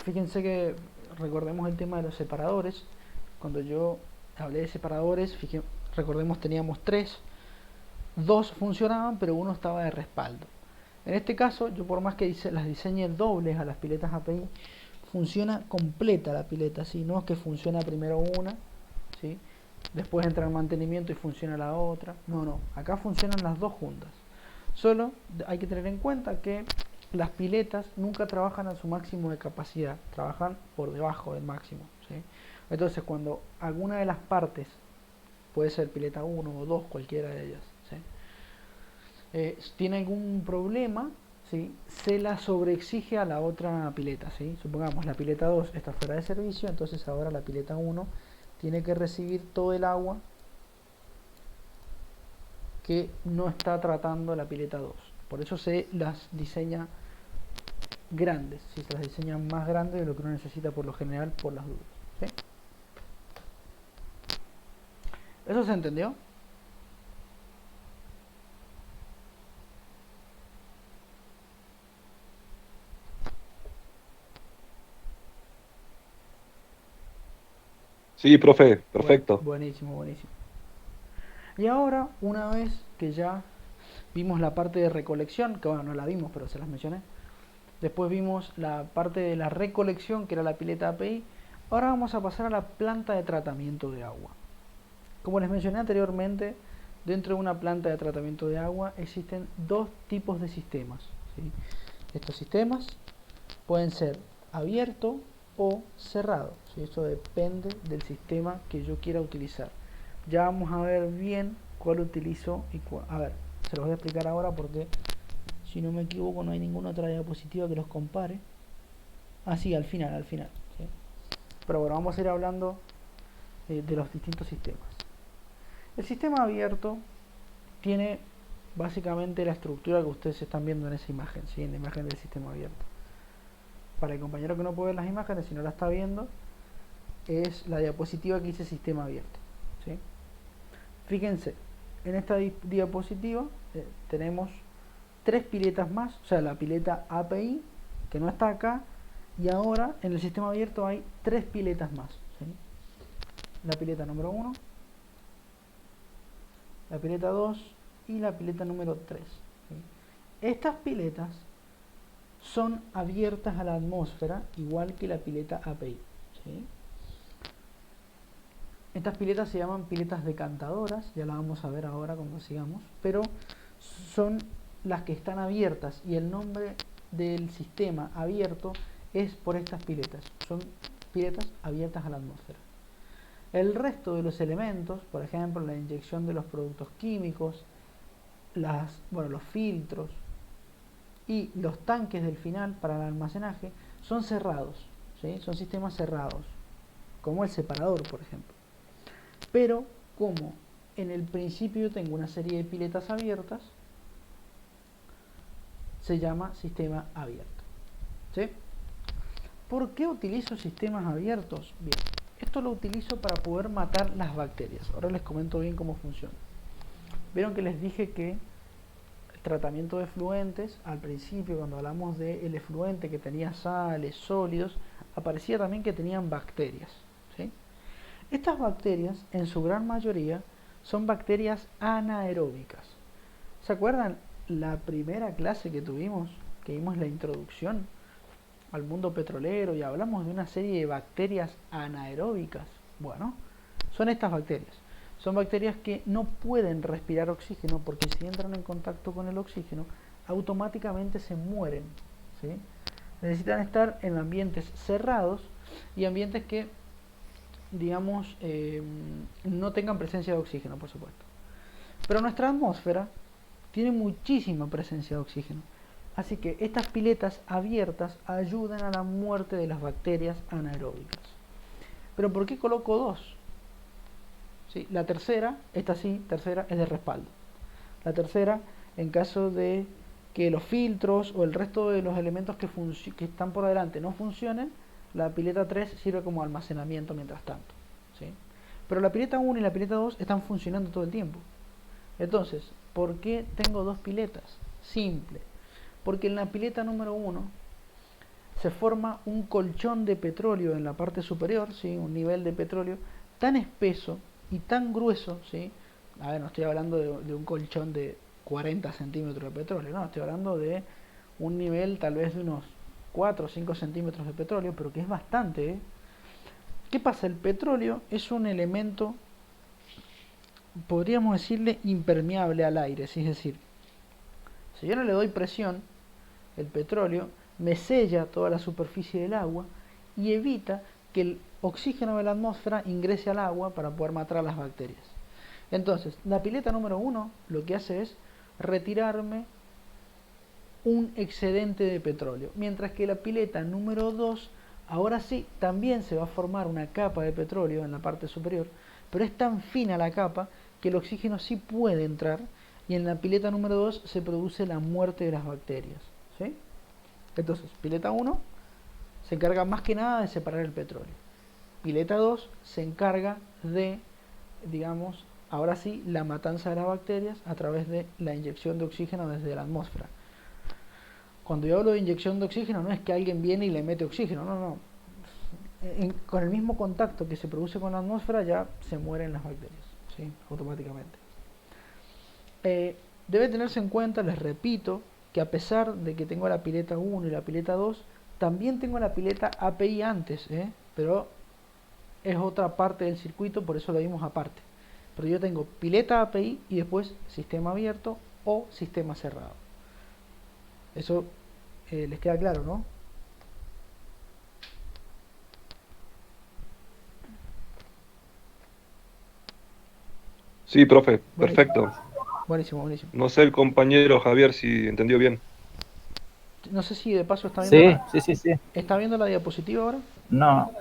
fíjense que recordemos el tema de los separadores. Cuando yo hablé de separadores, recordemos teníamos tres, dos funcionaban pero uno estaba de respaldo. En este caso, yo por más que las diseñe dobles a las piletas API, funciona completa la pileta, ¿sí? No es que funciona primero una, ¿sí? Después entra el mantenimiento y funciona la otra. No, acá funcionan las dos juntas. Solo hay que tener en cuenta que las piletas nunca trabajan a su máximo de capacidad, trabajan por debajo del máximo, ¿sí? Entonces cuando alguna de las partes, puede ser pileta 1 o 2, cualquiera de ellas, ¿sí? Tiene algún problema, ¿sí? Se la sobreexige a la otra pileta, ¿sí? Supongamos la pileta 2 está fuera de servicio, entonces ahora la pileta 1 tiene que recibir todo el agua que no está tratando la pileta 2. Por eso se las diseña grandes, si se las diseña más grandes de lo que uno necesita por lo general por las dudas, ¿sí? ¿Eso se entendió? Sí, profe, perfecto. Buenísimo. Y ahora, una vez que ya vimos la parte de recolección, que bueno, no la vimos, pero se las mencioné. Después vimos la parte de la recolección, que era la pileta API. Ahora vamos a pasar a la planta de tratamiento de agua. Como les mencioné anteriormente, dentro de una planta de tratamiento de agua existen dos tipos de sistemas, ¿sí? Estos sistemas pueden ser abierto o cerrado, ¿sí? Eso depende del sistema que yo quiera utilizar. Ya vamos a ver bien cuál utilizo y cuál. A ver, se los voy a explicar ahora porque si no me equivoco no hay ninguna otra diapositiva que los compare. Sí, al final, ¿sí? Pero bueno, vamos a ir hablando de los distintos sistemas. El sistema abierto tiene básicamente la estructura que ustedes están viendo en esa imagen, ¿sí? En la imagen del sistema abierto. Para el compañero que no puede ver las imágenes, si no la está viendo, es la diapositiva que dice sistema abierto, ¿sí? Fíjense, en esta diapositiva tenemos tres piletas más, o sea, la pileta API, que no está acá, y ahora en el sistema abierto hay tres piletas más, ¿sí? La pileta número 1, la pileta 2 y la pileta número 3, ¿sí? Estas piletas son abiertas a la atmósfera, igual que la pileta API, ¿sí? Estas piletas se llaman piletas decantadoras, ya las vamos a ver ahora cuando sigamos, pero son las que están abiertas y el nombre del sistema abierto es por estas piletas. Son piletas abiertas a la atmósfera. El resto de los elementos, por ejemplo, la inyección de los productos químicos, los filtros y los tanques del final para el almacenaje, son cerrados, ¿sí? Son sistemas cerrados, como el separador, por ejemplo. Pero, como en el principio tengo una serie de piletas abiertas, se llama sistema abierto, ¿sí? ¿Por qué utilizo sistemas abiertos? Bien, esto lo utilizo para poder matar las bacterias. Ahora les comento bien cómo funciona. Vieron que les dije que el tratamiento de efluentes, al principio cuando hablamos del efluente que tenía sales, sólidos, aparecía también que tenían bacterias, ¿sí? Estas bacterias, en su gran mayoría, son bacterias anaeróbicas. ¿Se acuerdan la primera clase que tuvimos, que vimos la introducción al mundo petrolero y hablamos de una serie de bacterias anaeróbicas? Bueno, son estas bacterias. Son bacterias que no pueden respirar oxígeno porque si entran en contacto con el oxígeno, automáticamente se mueren, ¿sí? Necesitan estar en ambientes cerrados y ambientes que, digamos, no tengan presencia de oxígeno, por supuesto. Pero nuestra atmósfera tiene muchísima presencia de oxígeno. Así que estas piletas abiertas ayudan a la muerte de las bacterias anaeróbicas. ¿Pero por qué coloco dos? ¿Sí? La tercera, esta sí, tercera, es de respaldo. La tercera, en caso de que los filtros o el resto de los elementos que están por delante no funcionen, la pileta 3 sirve como almacenamiento mientras tanto, ¿sí? Pero la pileta 1 y la pileta 2 están funcionando todo el tiempo. Entonces, ¿por qué tengo dos piletas? Simple. Porque en la pileta número 1 se forma un colchón de petróleo en la parte superior, ¿sí? Un nivel de petróleo tan espeso y tan grueso, ¿sí? A ver, no estoy hablando de un colchón de 40 centímetros de petróleo, no, estoy hablando de un nivel tal vez de unos 4 o 5 centímetros de petróleo, pero que es bastante, ¿eh? ¿Qué pasa? El petróleo es un elemento, podríamos decirle, impermeable al aire, ¿sí? Es decir, si yo no le doy presión, el petróleo me sella toda la superficie del agua y evita que el oxígeno de la atmósfera ingrese al agua para poder matar a las bacterias. Entonces, la pileta número 1 lo que hace es retirarme un excedente de petróleo, mientras que la pileta número 2, ahora sí, también se va a formar una capa de petróleo en la parte superior, pero es tan fina la capa que el oxígeno sí puede entrar y en la pileta número 2 se produce la muerte de las bacterias, ¿sí? Entonces, pileta 1 se encarga más que nada de separar el petróleo. Pileta 2 se encarga de, digamos, ahora sí, la matanza de las bacterias a través de la inyección de oxígeno desde la atmósfera. Cuando yo hablo de inyección de oxígeno, no es que alguien viene y le mete oxígeno, no, no. Con el mismo contacto que se produce con la atmósfera ya se mueren las bacterias, ¿sí? Automáticamente. Debe tenerse en cuenta, les repito, que a pesar de que tengo la pileta 1 y la pileta 2, también tengo la pileta API antes, pero es otra parte del circuito, por eso lo vimos aparte. Pero yo tengo pileta API y después sistema abierto o sistema cerrado. Eso les queda claro, ¿no? Sí, profe, Buenísimo. perfecto. Buenísimo, buenísimo. No sé el compañero Javier si entendió bien. No sé si de paso está viendo Sí. ¿Está viendo la diapositiva ahora? No,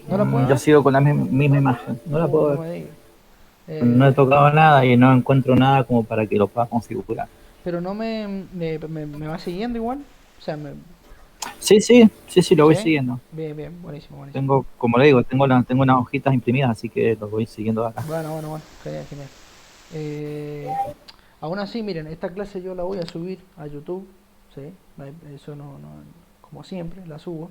¿No la puede yo ver? sigo con la misma imagen. No la puedo No ver. me diga. No he tocado nada y no encuentro nada como para que lo pueda configurar. Pero no me va siguiendo igual. O sea, Sí, lo voy ¿sí? siguiendo. Bien, bien, buenísimo, buenísimo. Tengo, como le digo, tengo unas hojitas imprimidas, así que lo voy siguiendo acá. Bueno, genial, genial. Aún así, miren, esta clase yo la voy a subir a YouTube, ¿sí? Eso no, como siempre, la subo.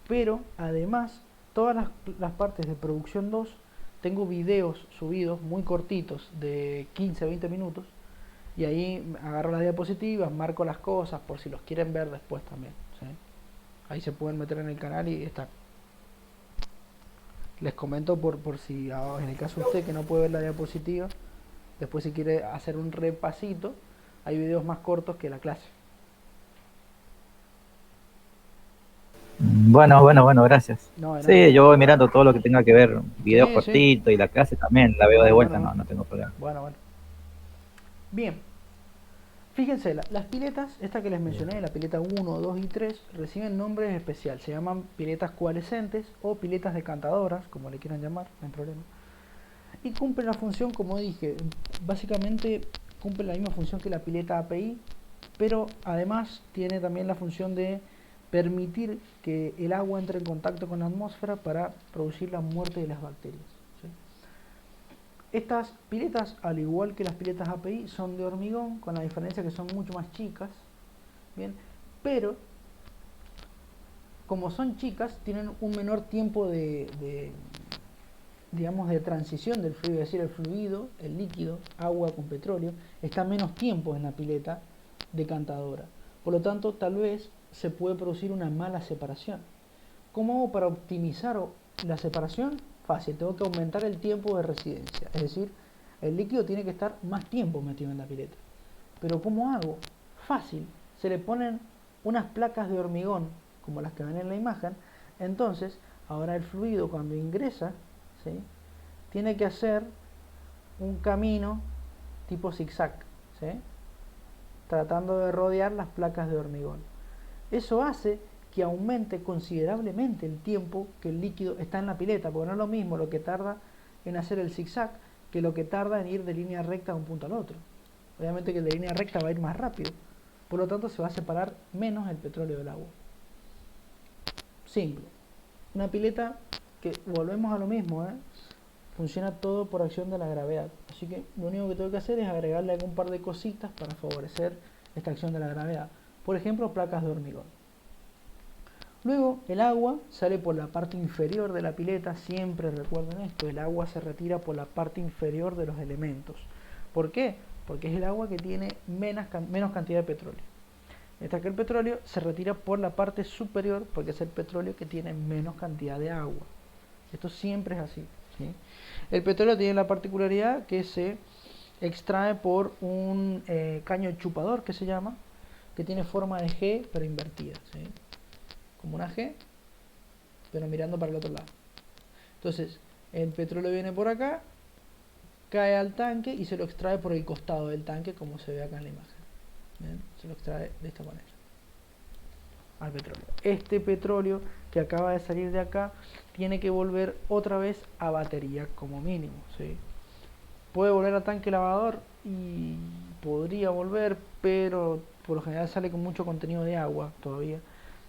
Pero además, todas las partes de producción 2, tengo videos subidos muy cortitos, de 15 a 20 minutos, y ahí agarro las diapositivas, marco las cosas, por si los quieren ver después también, ¿sí? Ahí se pueden meter en el canal y están. Les comento por si en el caso de usted que no puede ver la diapositiva, después si quiere hacer un repasito, hay videos más cortos que la clase. Bueno, gracias. No, de nada. Sí, yo voy mirando todo lo que tenga que ver, videos Sí, sí. cortitos y la clase también, la veo de Bueno, vuelta, bueno, bueno. no tengo problema. Bueno. Bien. Fíjense, las piletas, esta que les mencioné, la pileta 1, 2 y 3, reciben nombres especiales. Se llaman piletas coalescentes o piletas decantadoras, como le quieran llamar, no hay problema. Y cumplen la función, como dije, básicamente cumplen la misma función que la pileta API, pero además tiene también la función de permitir que el agua entre en contacto con la atmósfera para producir la muerte de las bacterias. ¿Sí? Estas piletas, al igual que las piletas API, son de hormigón, con la diferencia que son mucho más chicas, ¿bien? Pero como son chicas, tienen un menor tiempo digamos, de transición del fluido, es decir, el fluido, el líquido, agua con petróleo, está menos tiempo en la pileta decantadora. Por lo tanto, tal vez se puede producir una mala separación. ¿Cómo hago para optimizar la separación? Fácil, tengo que aumentar el tiempo de residencia, es decir, el líquido tiene que estar más tiempo metido en la pileta. Pero ¿cómo hago? Fácil, se le ponen unas placas de hormigón, como las que ven en la imagen, entonces ahora el fluido cuando ingresa, ¿sí?, tiene que hacer un camino tipo zigzag, ¿sí?, tratando de rodear las placas de hormigón. Eso hace que aumente considerablemente el tiempo que el líquido está en la pileta, porque no es lo mismo lo que tarda en hacer el zigzag que lo que tarda en ir de línea recta de un punto al otro. Obviamente que el de línea recta va a ir más rápido, por lo tanto se va a separar menos el petróleo del agua. Simple. Una pileta que, volvemos a lo mismo, funciona todo por acción de la gravedad. Así que lo único que tengo que hacer es agregarle algún par de cositas para favorecer esta acción de la gravedad. Por ejemplo, placas de hormigón. Luego el agua sale por la parte inferior de la pileta, siempre recuerden esto, el agua se retira por la parte inferior de los elementos. ¿Por qué? Porque es el agua que tiene menos cantidad de petróleo. Mientras que el petróleo se retira por la parte superior porque es el petróleo que tiene menos cantidad de agua. Esto siempre es así, ¿sí? El petróleo tiene la particularidad que se extrae por un caño chupador que se llama, que tiene forma de G pero invertida, ¿sí?, como una G pero mirando para el otro lado. Entonces el petróleo viene por acá, cae al tanque y se lo extrae por el costado del tanque, como se ve acá en la imagen. ¿Bien? Se lo extrae de esta manera al petróleo. Este petróleo que acaba de salir de acá tiene que volver otra vez a batería como mínimo, ¿sí? Puede volver a tanque lavador y podría volver, pero por lo general sale con mucho contenido de agua todavía,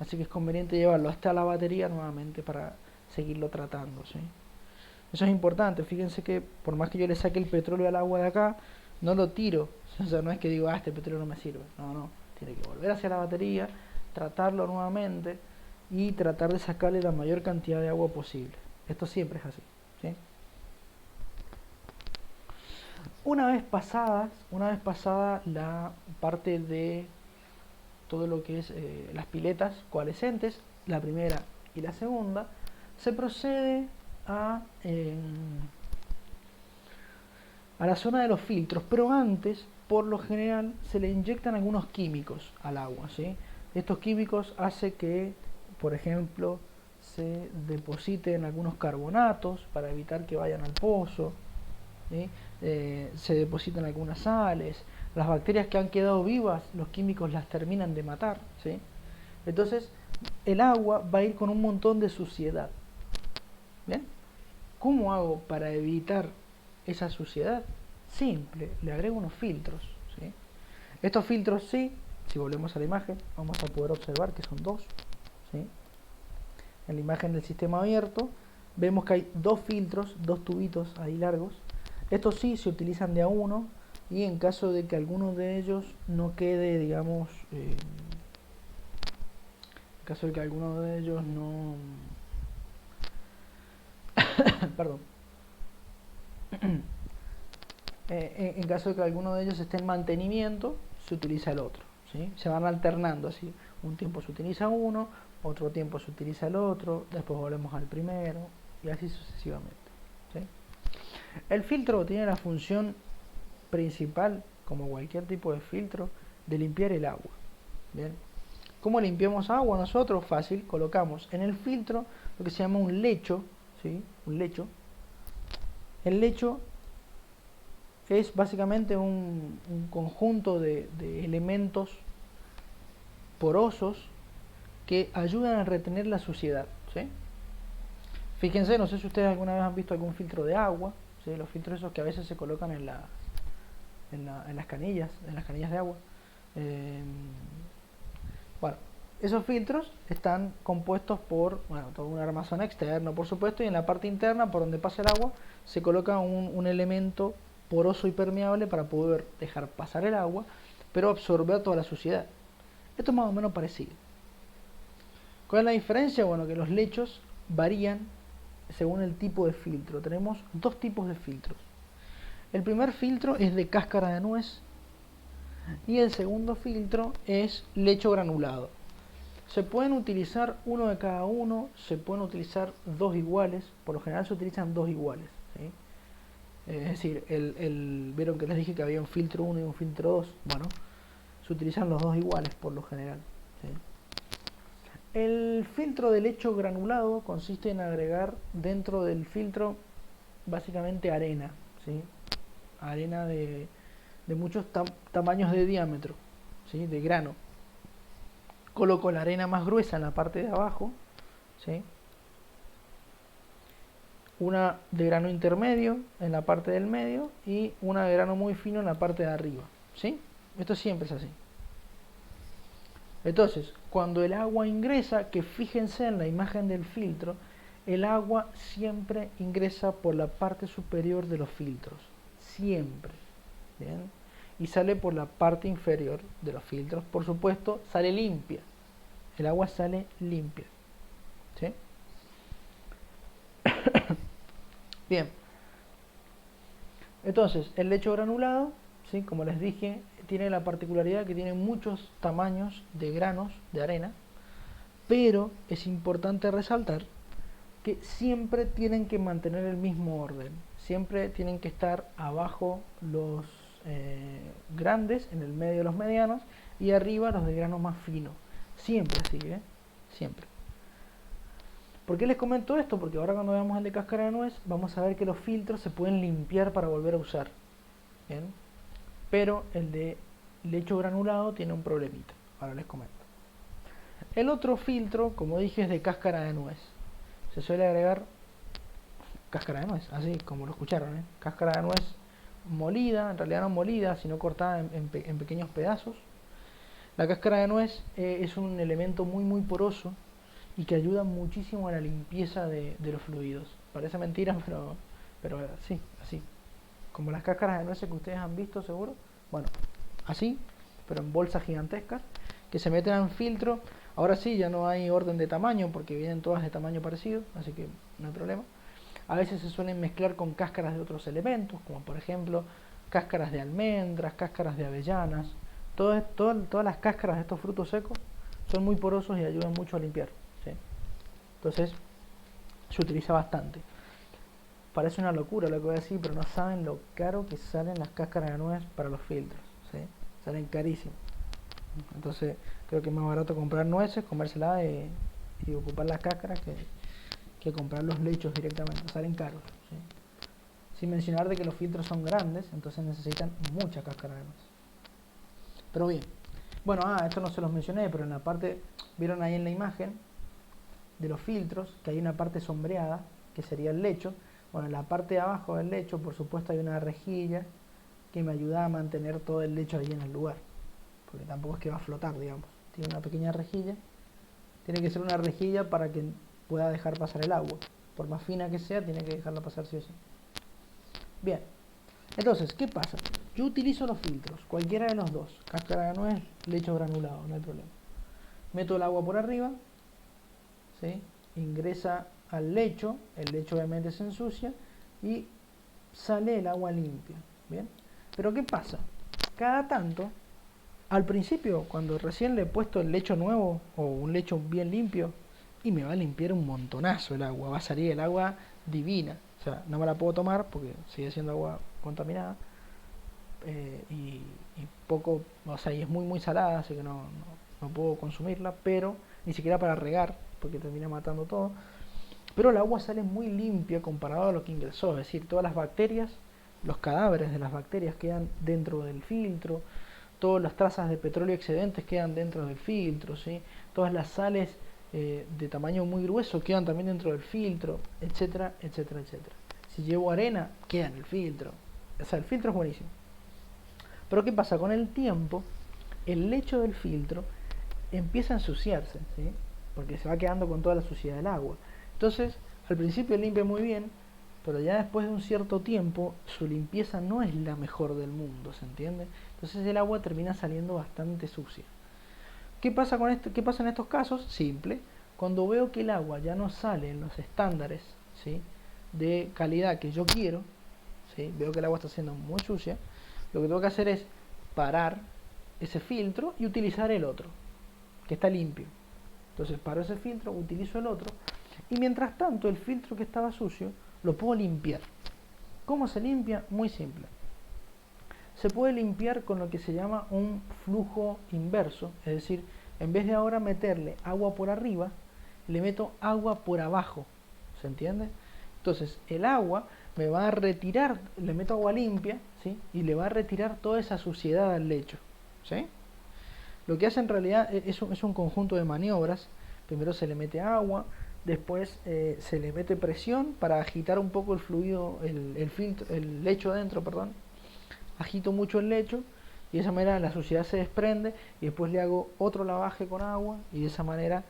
así que es conveniente llevarlo hasta la batería nuevamente para seguirlo tratando, ¿sí? Eso es importante. Fíjense que por más que yo le saque el petróleo al agua de acá, no lo tiro. O sea, no es que digo, este petróleo no me sirve. No, tiene que volver hacia la batería, tratarlo nuevamente y tratar de sacarle la mayor cantidad de agua posible. Esto siempre es así, ¿sí? Una vez pasada la parte de todo lo que es las piletas coalescentes, la primera y la segunda, se procede a la zona de los filtros, pero antes, por lo general, se le inyectan algunos químicos al agua, ¿sí? Estos químicos hacen que, por ejemplo, se depositen algunos carbonatos para evitar que vayan al pozo, ¿sí? Se depositan algunas sales, las bacterias que han quedado vivas, los químicos las terminan de matar, ¿sí? Entonces, el agua va a ir con un montón de suciedad. ¿Bien? ¿Cómo hago para evitar esa suciedad? Simple, le agrego unos filtros, ¿sí? Estos filtros, sí, si volvemos a la imagen, vamos a poder observar que son dos, ¿sí? En la imagen del sistema abierto, vemos que hay dos filtros, dos tubitos ahí largos. Estos sí se utilizan de a uno, y en caso de que alguno de ellos no quede, digamos, en caso de que alguno de ellos no... Perdón. En caso de que alguno de ellos esté en mantenimiento, se utiliza el otro, ¿sí? Se van alternando así. Un tiempo se utiliza uno, otro tiempo se utiliza el otro, después volvemos al primero, y así sucesivamente, ¿sí? El filtro tiene la función principal, como cualquier tipo de filtro, de limpiar el agua. Bien, ¿Cómo limpiamos agua nosotros? Fácil, colocamos en el filtro lo que se llama un lecho, ¿sí? Un lecho. El lecho es básicamente un conjunto de elementos porosos que ayudan a retener la suciedad, ¿sí? Fíjense, no sé si ustedes alguna vez han visto algún filtro de agua, ¿sí? Los filtros esos que a veces se colocan en las canillas de agua. Bueno, esos filtros están compuestos por, bueno, todo un armazón externo, por supuesto, y en la parte interna, por donde pasa el agua, se coloca un elemento poroso y permeable para poder dejar pasar el agua, pero absorber toda la suciedad. Esto es más o menos parecido. ¿Cuál es la diferencia? Bueno, que los lechos varían según el tipo de filtro. Tenemos dos tipos de filtros. El primer filtro es de cáscara de nuez y el segundo filtro es lecho granulado. Se pueden utilizar uno de cada uno, se pueden utilizar dos iguales, por lo general se utilizan dos iguales, ¿sí? Es decir, vieron que les dije que había un filtro 1 y un filtro 2, bueno, se utilizan los dos iguales por lo general, ¿sí? El filtro de lecho granulado consiste en agregar dentro del filtro básicamente arena, ¿sí? Arena de muchos tamaños de diámetro, ¿sí? De grano. Coloco la arena más gruesa en la parte de abajo, ¿sí? Una de grano intermedio en la parte del medio y una de grano muy fino en la parte de arriba, ¿sí? Esto siempre es así. Entonces, cuando el agua ingresa, que fíjense en la imagen del filtro, el agua siempre ingresa por la parte superior de los filtros, siempre, ¿bien? Y sale por la parte inferior de los filtros, por supuesto, sale limpia. El agua sale limpia, ¿sí? Bien. Entonces, el lecho granulado, ¿sí? Como les dije, tiene la particularidad que tiene muchos tamaños de granos de arena, pero es importante resaltar que siempre tienen que mantener el mismo orden. Siempre tienen que estar abajo los grandes, en el medio los medianos y arriba los de grano más fino. Siempre así, ¿eh? Siempre. ¿Por qué les comento esto? Porque ahora cuando veamos el de cáscara de nuez vamos a ver que los filtros se pueden limpiar para volver a usar, ¿bien? Pero el de lecho granulado tiene un problemita. Ahora les comento. El otro filtro, como dije, es de cáscara de nuez. Se suele agregar cáscara de nuez, así como lo escucharon, ¿eh? Cáscara de nuez molida, en realidad no molida, sino cortada en pequeños pedazos. La cáscara de nuez es un elemento muy poroso y que ayuda muchísimo a la limpieza de los fluidos. Parece mentira, pero sí, así. Como las cáscaras de nueces que ustedes han visto seguro. Bueno, así, pero en bolsas gigantescas que se meten en filtro. Ahora sí, ya no hay orden de tamaño porque vienen todas de tamaño parecido, así que no hay problema. A veces se suelen mezclar con cáscaras de otros elementos, como por ejemplo cáscaras de almendras, cáscaras de avellanas. Todas las cáscaras de estos frutos secos son muy porosos y ayudan mucho a limpiar, ¿sí? Entonces se utiliza bastante. Parece una locura lo que voy a decir, pero no saben lo caro que salen las cáscaras de nuez para los filtros, ¿sí? Salen carísimos. Entonces creo que es más barato comprar nueces, comérselas y ocupar las cáscaras que comprar los lechos directamente. Salen caros, ¿sí? Sin mencionar de que los filtros son grandes, entonces necesitan mucha cáscara de nuez. Pero bien, bueno, esto no se los mencioné, pero en la parte, vieron ahí en la imagen de los filtros que hay una parte sombreada, que sería el lecho. Bueno, en la parte de abajo del lecho, por supuesto, hay una rejilla que me ayuda a mantener todo el lecho ahí en el lugar, porque tampoco es que va a flotar, digamos. Tiene una pequeña rejilla, tiene que ser una rejilla para que pueda dejar pasar el agua. Por más fina que sea, tiene que dejarla pasar sí o sí. Bien, entonces, ¿qué pasa? Yo utilizo los filtros, cualquiera de los dos, cáscara de nuez, lecho granulado, no hay problema. Meto el agua por arriba, ¿sí? Ingresa al lecho, el lecho obviamente se ensucia y sale el agua limpia, ¿bien? Pero ¿qué pasa? Cada tanto, al principio, cuando recién le he puesto el lecho nuevo o un lecho bien limpio, y me va a limpiar un montonazo el agua, va a salir el agua divina. O sea, no me la puedo tomar porque sigue siendo agua contaminada y poco, o sea, y es muy salada, así que no no puedo consumirla, pero ni siquiera para regar, porque termina matando todo. Pero el agua sale muy limpia comparado a lo que ingresó, es decir, todas las bacterias, los cadáveres de las bacterias quedan dentro del filtro, todas las trazas de petróleo excedentes quedan dentro del filtro, ¿sí? Todas las sales de tamaño muy grueso quedan también dentro del filtro, etcétera, etcétera, etcétera. Si llevo arena, queda en el filtro. O sea, el filtro es buenísimo. Pero ¿qué pasa? Con el tiempo, el lecho del filtro empieza a ensuciarse, ¿sí? Porque se va quedando con toda la suciedad del agua. Entonces, al principio limpia muy bien, pero ya después de un cierto tiempo, su limpieza no es la mejor del mundo, ¿se entiende? Entonces el agua termina saliendo bastante sucia. ¿Qué pasa con esto? ¿Qué pasa en estos casos? Simple. Cuando veo que el agua ya no sale en los estándares, ¿sí?, de calidad que yo quiero, ¿sí?, veo que el agua está siendo muy sucia, lo que tengo que hacer es parar ese filtro y utilizar el otro, que está limpio. Entonces paro ese filtro, utilizo el otro, y mientras tanto el filtro que estaba sucio lo puedo limpiar. ¿Cómo se limpia? Muy simple. Se puede limpiar con lo que se llama un flujo inverso, es decir, en vez de ahora meterle agua por arriba, le meto agua por abajo, ¿se entiende? Entonces el agua me va a retirar, le meto agua limpia, ¿sí?, y le va a retirar toda esa suciedad al lecho, ¿sí? Lo que hace en realidad es un conjunto de maniobras. Primero se le mete agua, después se le mete presión para agitar un poco el fluido, el lecho adentro, perdón. Agito mucho el lecho y de esa manera la suciedad se desprende, y después le hago otro lavaje con agua y de esa manera,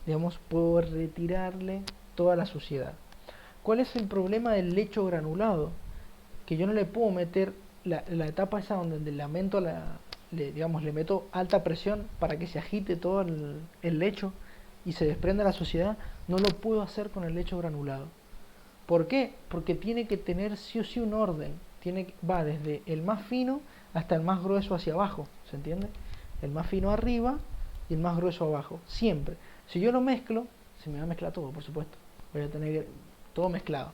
digamos, puedo retirarle toda la suciedad. ¿Cuál es el problema del lecho granulado? Que yo no le puedo meter la etapa esa donde le meto alta presión para que se agite todo el lecho y se desprenda la suciedad. No lo puedo hacer con el lecho granulado. ¿Por qué? Porque tiene que tener sí o sí un orden. Va desde el más fino hasta el más grueso hacia abajo, ¿se entiende? El más fino arriba y el más grueso abajo, siempre. Si yo lo mezclo, se me va a mezclar todo, por supuesto. Voy a tener todo mezclado.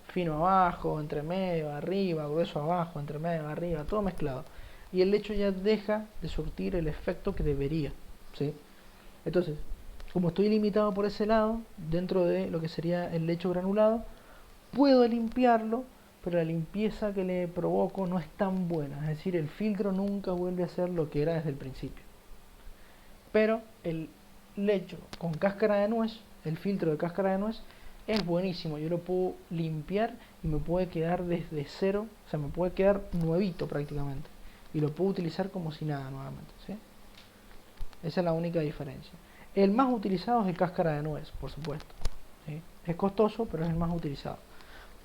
Fino abajo, entre medio, arriba, grueso abajo, entre medio, arriba, todo mezclado. Y el lecho ya deja de surtir el efecto que debería, ¿sí? Entonces, como estoy limitado por ese lado, dentro de lo que sería el lecho granulado, puedo limpiarlo, pero la limpieza que le provoco no es tan buena. Es decir, el filtro nunca vuelve a ser lo que era desde el principio. Pero el lecho con cáscara de nuez, el filtro de cáscara de nuez, es buenísimo. Yo lo puedo limpiar y me puede quedar desde cero, o sea, me puede quedar nuevito prácticamente. Y lo puedo utilizar como si nada nuevamente, ¿sí? Esa es la única diferencia. El más utilizado es el cáscara de nuez, por supuesto, ¿sí? Es costoso, pero es el más utilizado.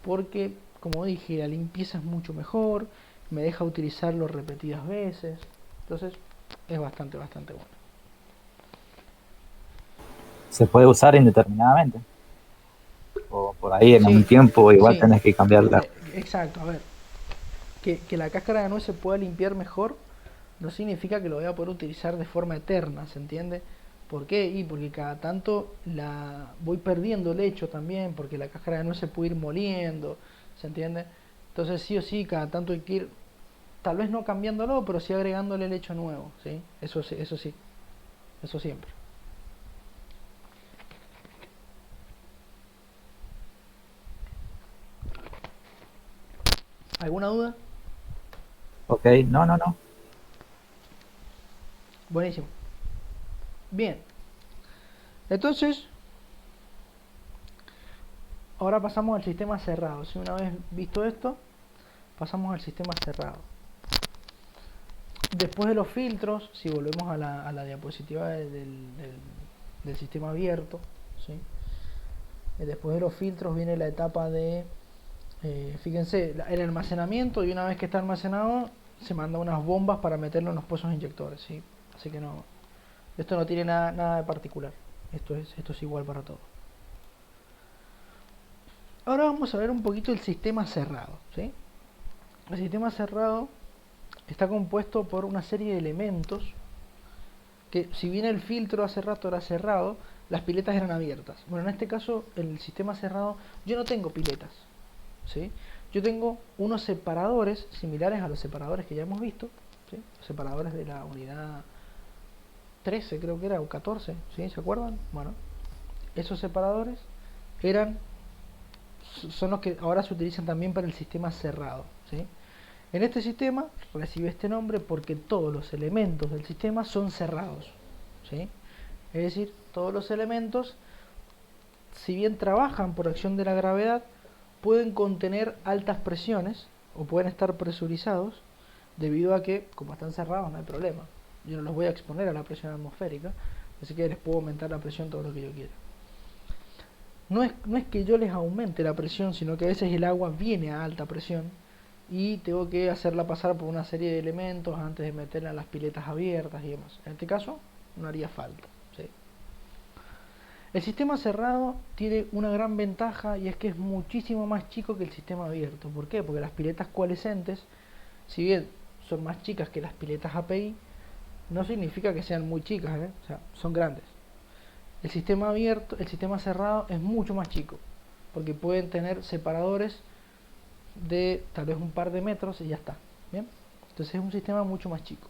Porque, como dije, la limpieza es mucho mejor, me deja utilizarlo repetidas veces. Entonces, es bastante bueno. Se puede usar indeterminadamente. O por ahí en Sí, un tiempo igual sí, tenés que cambiarla. exacto. A ver, que la cáscara de nuez se pueda limpiar mejor no significa que lo voy a poder utilizar de forma eterna, ¿se entiende? ¿Por qué? Y porque cada tanto la voy perdiendo lecho también, porque la cáscara de nuez se puede ir moliendo, ¿se entiende? Entonces sí o sí, cada tanto hay que ir, tal vez no cambiándolo, pero sí agregándole lecho nuevo, ¿sí? Eso sí, eso siempre. ¿Alguna duda? Ok, no. Buenísimo. Bien. Entonces, ahora pasamos al sistema cerrado. Si una vez visto esto, pasamos al sistema cerrado. Después de los filtros, si volvemos a la diapositiva del sistema abierto, ¿sí? Después de los filtros viene la etapa de, fíjense, el almacenamiento, y una vez que está almacenado, se manda unas bombas para meterlo en los pozos inyectores, ¿sí? Así que no, esto no tiene nada de particular. Esto es igual para todo. Ahora vamos a ver un poquito el sistema cerrado, ¿sí? El sistema cerrado está compuesto por una serie de elementos que, si bien el filtro hace rato era cerrado, las piletas eran abiertas. Bueno, en este caso, el sistema cerrado, yo no tengo piletas, ¿sí? Yo tengo unos separadores similares a los separadores que ya hemos visto, ¿sí? Los separadores de la unidad 13 creo que era, o 14, ¿sí? ¿Se acuerdan? Bueno, esos separadores eran son los que ahora se utilizan también para el sistema cerrado, ¿sí? En este sistema recibe este nombre porque todos los elementos del sistema son cerrados, ¿sí? Es decir, todos los elementos, si bien trabajan por acción de la gravedad, pueden contener altas presiones o pueden estar presurizados debido a que, como están cerrados, no hay problema. Yo no los voy a exponer a la presión atmosférica, así que les puedo aumentar la presión todo lo que yo quiera. No es que yo les aumente la presión, sino que a veces el agua viene a alta presión y tengo que hacerla pasar por una serie de elementos antes de meterla en las piletas abiertas y demás. En este caso, no haría falta, ¿sí? El sistema cerrado tiene una gran ventaja y es que es muchísimo más chico que el sistema abierto. ¿Por qué? Porque las piletas coalescentes, si bien son más chicas que las piletas API, no significa que sean muy chicas, ¿eh? O sea, son grandes. El sistema abierto, el sistema cerrado es mucho más chico, porque pueden tener separadores de tal vez un par de metros y ya está. ¿Bien? Entonces es un sistema mucho más chico.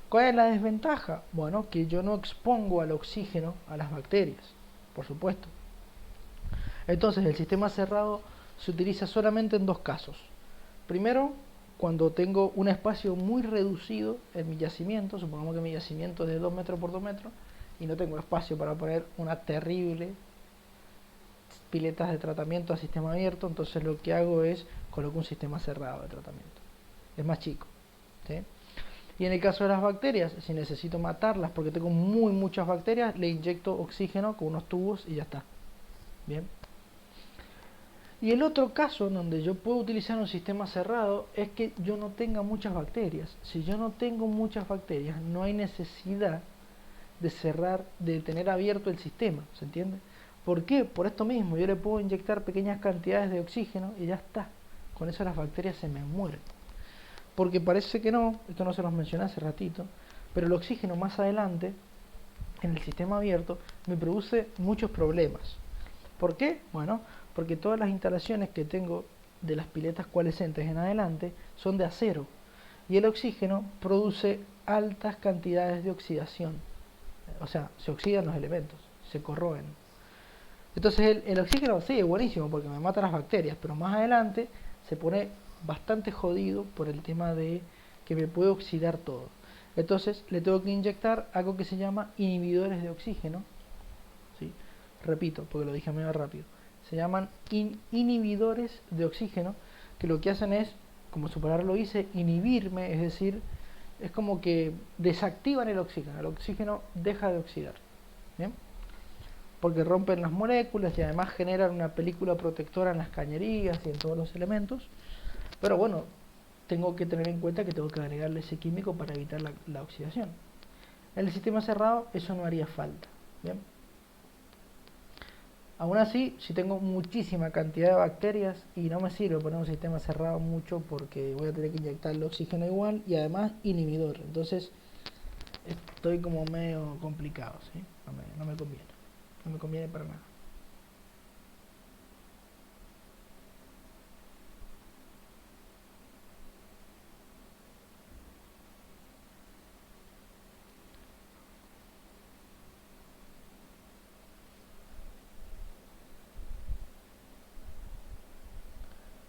¿Cuál es la desventaja? Bueno, que yo no expongo al oxígeno a las bacterias, por supuesto. Entonces el sistema cerrado se utiliza solamente en dos casos. Primero, cuando tengo un espacio muy reducido en mi yacimiento, supongamos que mi yacimiento es de 2 metros por 2 metros, y no tengo espacio para poner una terrible piletas de tratamiento a sistema abierto, entonces lo que hago es coloco un sistema cerrado de tratamiento. Es más chico, ¿sí? Y en el caso de las bacterias, si necesito matarlas porque tengo muchas bacterias, le inyecto oxígeno con unos tubos y ya está. Bien. Y el otro caso en donde yo puedo utilizar un sistema cerrado es que yo no tenga muchas bacterias. Si yo no tengo muchas bacterias, no hay necesidad de cerrar, de tener abierto el sistema, ¿se entiende? ¿Por qué? Por esto mismo, yo le puedo inyectar pequeñas cantidades de oxígeno y ya está. Con eso las bacterias se me mueren. Porque parece que no, esto no se los mencioné hace ratito, pero el oxígeno más adelante, en el sistema abierto, me produce muchos problemas. ¿Por qué? Bueno, porque todas las instalaciones que tengo de las piletas coalescentes en adelante son de acero. Y el oxígeno produce altas cantidades de oxidación. O sea, se oxidan los elementos, se corroen. Entonces el oxígeno sí es buenísimo porque me mata las bacterias, pero más adelante se pone bastante jodido por el tema de que me puede oxidar todo. Entonces le tengo que inyectar algo que se llama inhibidores de oxígeno, ¿sí? Repito, porque lo dije medio rápido. Se llaman inhibidores de oxígeno, que lo que hacen es, como su palabra lo dice, inhibirme, es decir, es como que desactivan el oxígeno deja de oxidar, ¿bien? Porque rompen las moléculas y además generan una película protectora en las cañerías y en todos los elementos. Pero bueno, tengo que tener en cuenta que tengo que agregarle ese químico para evitar la oxidación. En el sistema cerrado eso no haría falta, ¿bien? Aún así, si tengo muchísima cantidad de bacterias y no me sirve poner un sistema cerrado mucho porque voy a tener que inyectarle oxígeno igual y además inhibidor. Entonces estoy como medio complicado, ¿sí? No me conviene. No me conviene para nada.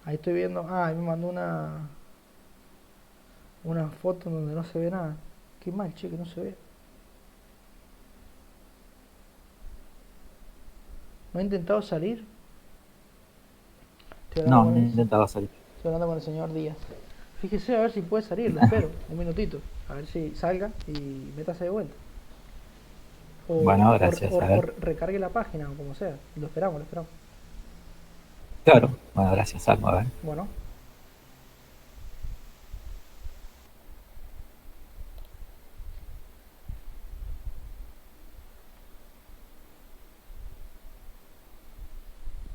Ahí estoy viendo, ahí me mandó una foto donde no se ve nada. Qué mal, che, que no se ve. ¿No ha intentado salir? No, no he intentado salir. Estoy hablando con el señor Díaz. Fíjese a ver si puede salir, lo espero, un minutito. A ver si salga y métase de vuelta. Bueno, gracias. O recargue la página o como sea. Lo esperamos, lo esperamos. Claro, bueno, gracias, Salmo. A ver. Bueno.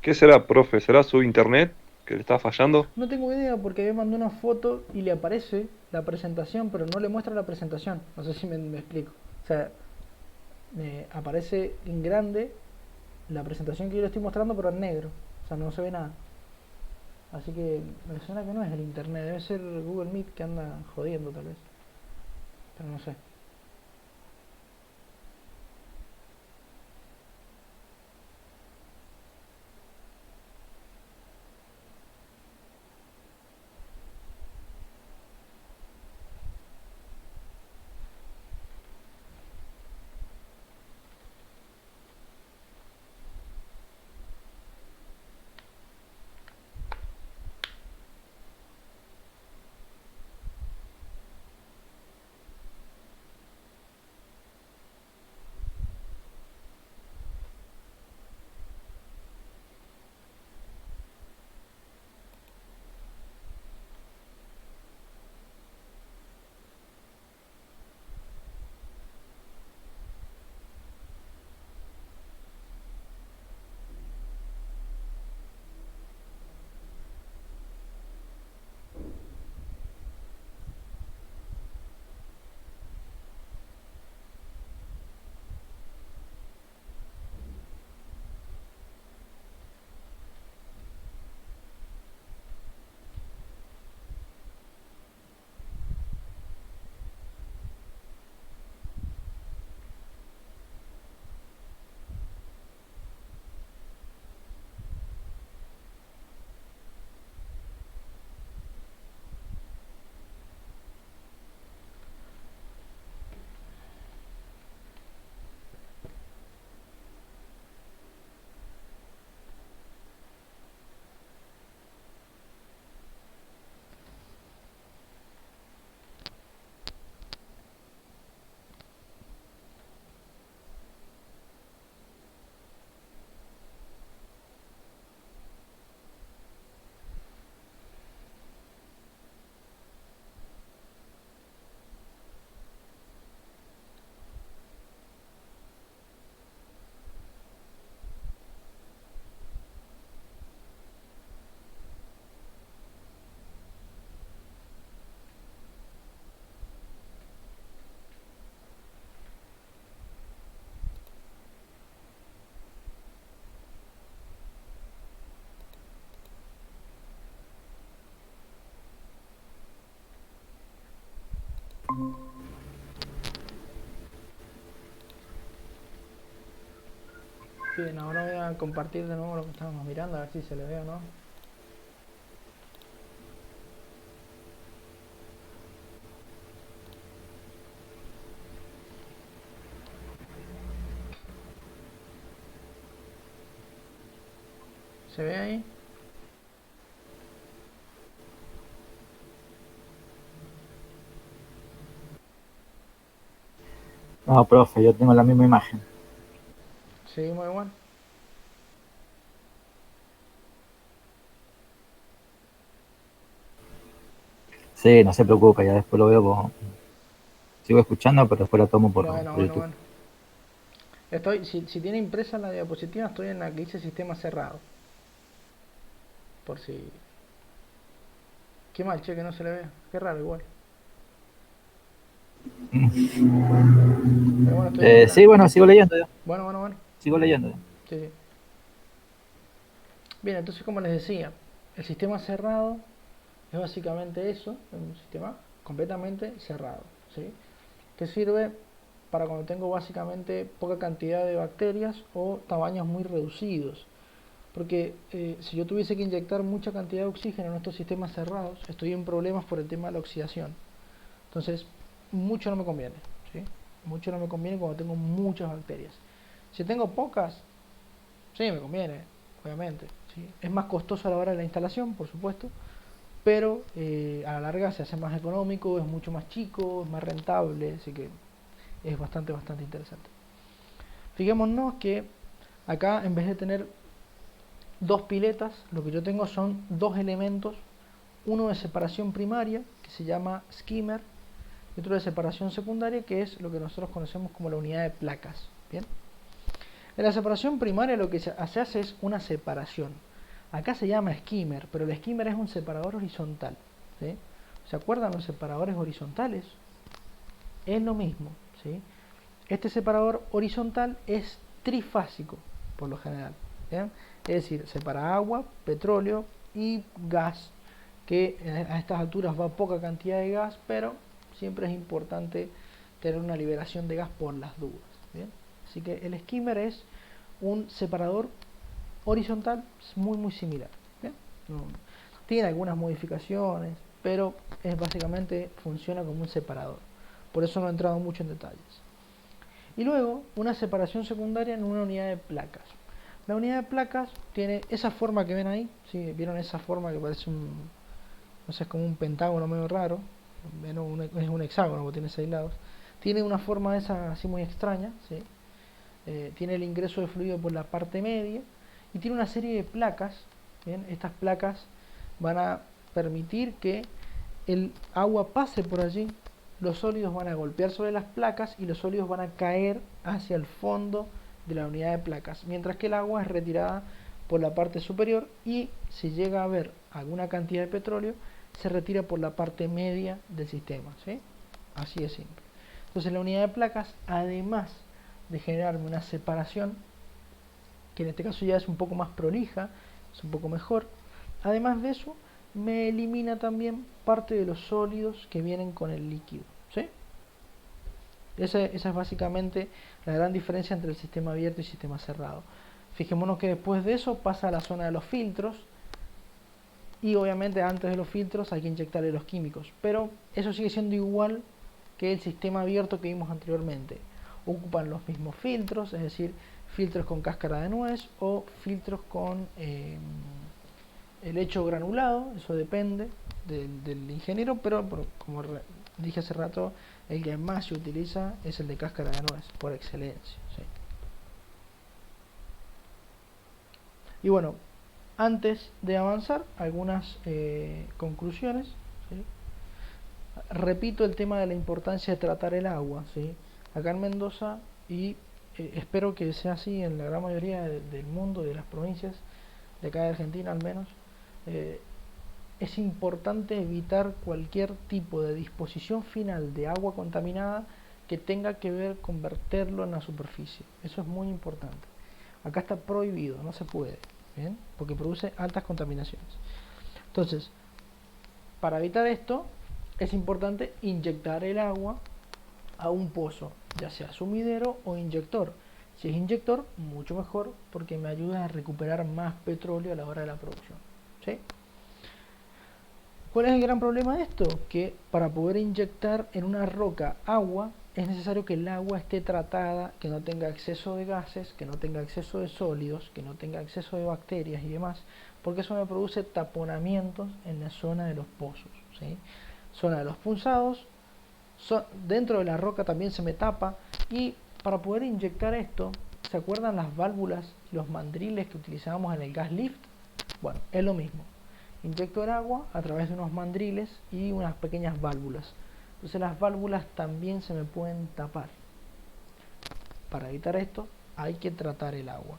¿Qué será, profe? ¿Será su internet que le está fallando? No tengo idea porque me mandó una foto y le aparece la presentación, pero no le muestra la presentación. No sé si me explico. O sea, me aparece en grande la presentación que yo le estoy mostrando, pero en negro. O sea, no se ve nada. Así que me suena que no es el internet, debe ser Google Meet que anda jodiendo tal vez. Pero no sé. Bien, ahora voy a compartir de nuevo lo que estábamos mirando, a ver si se le ve o no. ¿Se ve ahí? No, profe, yo tengo la misma imagen. Seguimos igual. Sí, no se preocupe, ya después lo veo sigo escuchando, pero después la tomo Bueno, por bueno, YouTube. bueno. Si tiene impresa la diapositiva, estoy en la que dice sistema cerrado. Por si... Qué mal, che, que no se le vea. Qué raro igual. Pero bueno, estoy viendo la... Sí, bueno, sigo leyendo ya. Bueno, bueno, bueno. Sigo leyendo ya. Sí, sí. Bien, entonces como les decía, el sistema cerrado es básicamente eso, un sistema completamente cerrado, ¿sí? Que sirve para cuando tengo básicamente poca cantidad de bacterias o tamaños muy reducidos. Porque si yo tuviese que inyectar mucha cantidad de oxígeno en estos sistemas cerrados, estoy en problemas por el tema de la oxidación. Entonces, mucho no me conviene, ¿sí? Mucho no me conviene cuando tengo muchas bacterias. Si tengo pocas, sí, me conviene, obviamente, ¿sí? Es más costoso a la hora de la instalación, por supuesto, pero a la larga se hace más económico, es mucho más chico, es más rentable, así que es bastante interesante. Fijémonos que acá, en vez de tener dos piletas, lo que yo tengo son dos elementos, uno de separación primaria, que se llama skimmer, y otro de separación secundaria, que es lo que nosotros conocemos como la unidad de placas. Bien, en la separación primaria lo que se hace es una separación. Acá se llama skimmer, pero el skimmer es un separador horizontal, ¿sí? ¿Se acuerdan los separadores horizontales? Es lo mismo, ¿sí? Este separador horizontal es trifásico, por lo general, ¿bien? Es decir, separa agua, petróleo y gas, que a estas alturas va poca cantidad de gas, pero siempre es importante tener una liberación de gas por las dudas, ¿bien? Así que el skimmer es un separador horizontal muy similar, ¿bien? Tiene algunas modificaciones, pero es básicamente funciona como un separador. Por eso no he entrado mucho en detalles. Y luego una separación secundaria en una unidad de placas. La unidad de placas tiene esa forma que ven ahí, ¿sí? ¿Vieron esa forma que parece no sé, es como un pentágono medio raro? Es un hexágono porque tiene 6 lados. Tiene una forma esa así muy extraña, ¿sí? Tiene el ingreso de fluido por la parte media y tiene una serie de placas. ¿Bien? Estas placas van a permitir que el agua pase por allí, los sólidos van a golpear sobre las placas y los sólidos van a caer hacia el fondo de la unidad de placas, mientras que el agua es retirada por la parte superior y si llega a haber alguna cantidad de petróleo se retira por la parte media del sistema, ¿sí? Así de simple. Entonces la unidad de placas, además de generarme una separación, que en este caso ya es un poco más prolija, es un poco mejor, además de eso me elimina también parte de los sólidos que vienen con el líquido, ¿sí? Esa es básicamente la gran diferencia entre el sistema abierto y el sistema cerrado. Fijémonos que después de eso pasa a la zona de los filtros y obviamente antes de los filtros hay que inyectarle los químicos, pero eso sigue siendo igual que el sistema abierto que vimos anteriormente. Ocupan los mismos filtros, es decir, filtros con cáscara de nuez o filtros con helecho granulado, eso depende del ingeniero, pero como dije hace rato, el que más se utiliza es el de cáscara de nuez, por excelencia, ¿sí? Y bueno, antes de avanzar, algunas conclusiones, ¿sí? Repito el tema de la importancia de tratar el agua, ¿sí? Acá en Mendoza, y espero que sea así en la gran mayoría del mundo, de las provincias, de acá de Argentina al menos, es importante evitar cualquier tipo de disposición final de agua contaminada que tenga que ver con verterlo en la superficie. Eso es muy importante. Acá está prohibido, no se puede, ¿bien? Porque produce altas contaminaciones. Entonces, para evitar esto, es importante inyectar el agua a un pozo, ya sea sumidero o inyector. Si es inyector, mucho mejor, porque me ayuda a recuperar más petróleo a la hora de la producción, ¿sí? ¿Cuál es el gran problema de esto? Que para poder inyectar en una roca agua, es necesario que el agua esté tratada, que no tenga exceso de gases, que no tenga exceso de sólidos, que no tenga exceso de bacterias y demás, porque eso me produce taponamientos en la zona de los pozos, ¿sí? Zona de los punzados, dentro de la roca también se me tapa, y para poder inyectar esto, ¿se acuerdan las válvulas, los mandriles que utilizábamos en el gas lift? Bueno, es lo mismo. Inyecto el agua a través de unos mandriles y unas pequeñas válvulas. Entonces las válvulas también se me pueden tapar. Para evitar esto hay que tratar el agua.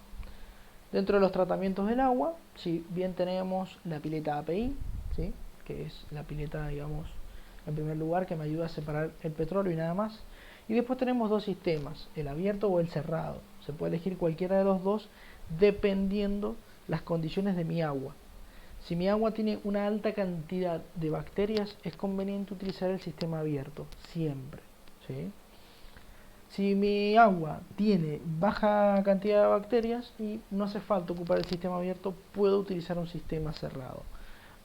Dentro de los tratamientos del agua, si bien tenemos la pileta API, ¿sí? Que es la pileta, digamos, en primer lugar, que me ayuda a separar el petróleo y nada más. Y después tenemos dos sistemas, el abierto o el cerrado. Se puede elegir cualquiera de los dos dependiendo las condiciones de mi agua. Si mi agua tiene una alta cantidad de bacterias, es conveniente utilizar el sistema abierto, siempre, ¿sí? Si mi agua tiene baja cantidad de bacterias y no hace falta ocupar el sistema abierto, puedo utilizar un sistema cerrado.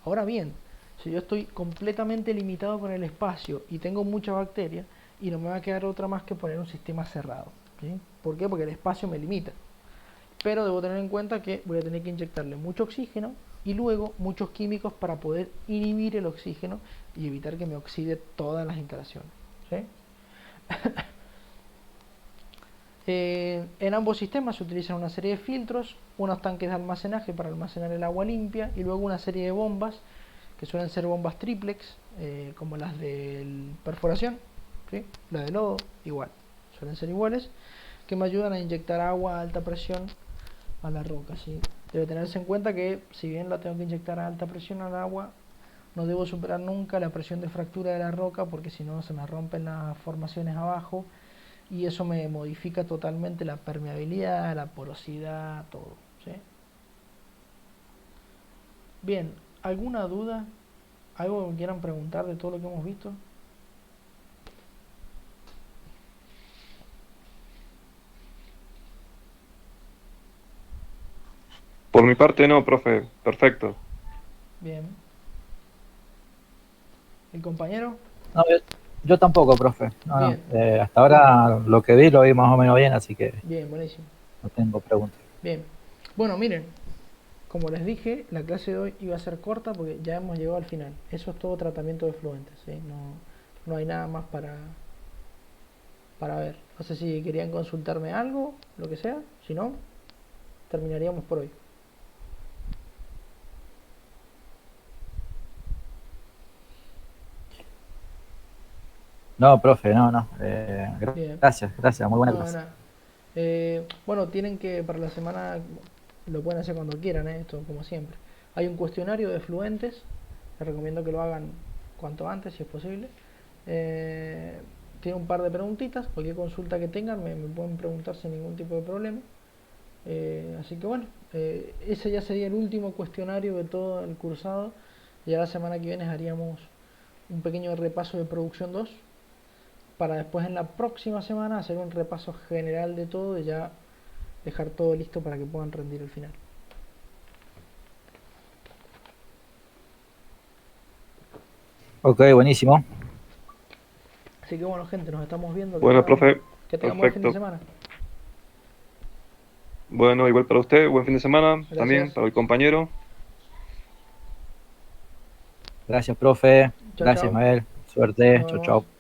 Ahora bien, si yo estoy completamente limitado por el espacio y tengo mucha bacteria, y no me va a quedar otra más que poner un sistema cerrado, ¿sí? ¿Por qué? Porque el espacio me limita. Pero debo tener en cuenta que voy a tener que inyectarle mucho oxígeno y luego muchos químicos para poder inhibir el oxígeno y evitar que me oxide todas las instalaciones, ¿sí? En ambos sistemas se utilizan una serie de filtros, unos tanques de almacenaje para almacenar el agua limpia y luego una serie de bombas que suelen ser bombas triplex, como las de perforación, ¿sí? La de lodo, igual, suelen ser iguales, que me ayudan a inyectar agua a alta presión a la roca, ¿sí? Debe tenerse en cuenta que si bien la tengo que inyectar a alta presión al agua, no debo superar nunca la presión de fractura de la roca, porque si no se me rompen las formaciones abajo y eso me modifica totalmente la permeabilidad, la porosidad, todo, ¿sí? Bien, ¿alguna duda? ¿Algo que quieran preguntar de todo lo que hemos visto? Por mi parte no, profe, perfecto. Bien. ¿El compañero? No, yo tampoco, profe. No, no. Bien, Hasta ahora lo que vi lo vi más o menos bien, así que bien, buenísimo. no tengo preguntas. Bien. Bueno, miren, como les dije, la clase de hoy iba a ser corta porque ya hemos llegado al final. Eso es todo tratamiento de fluentes, ¿sí? No hay nada más para ver. No sé si querían consultarme algo, lo que sea. Si no, terminaríamos por hoy. No, profe, no, no. Bien. Gracias, muy buena No, clase. nada. Bueno, tienen que para la semana, lo pueden hacer cuando quieran, esto como siempre. Hay un cuestionario de fluentes, les recomiendo que lo hagan cuanto antes, si es posible. Tiene un par de preguntitas, cualquier consulta que tengan me pueden preguntar sin ningún tipo de problema. Así que bueno, ese ya sería el último cuestionario de todo el cursado. Ya la semana que viene haríamos un pequeño repaso de producción 2, para después en la próxima semana hacer un repaso general de todo y ya dejar todo listo para que puedan rendir el final. Ok, buenísimo. Así que bueno, gente, nos estamos viendo. Bueno, profe, Que tengan buen fin de perfecto. semana. Bueno, igual para usted, buen fin de semana, también Gracias. para el compañero. Gracias, profe. Chao, Gracias, chao. Mael. Suerte. Nos Chau, vemos. chau.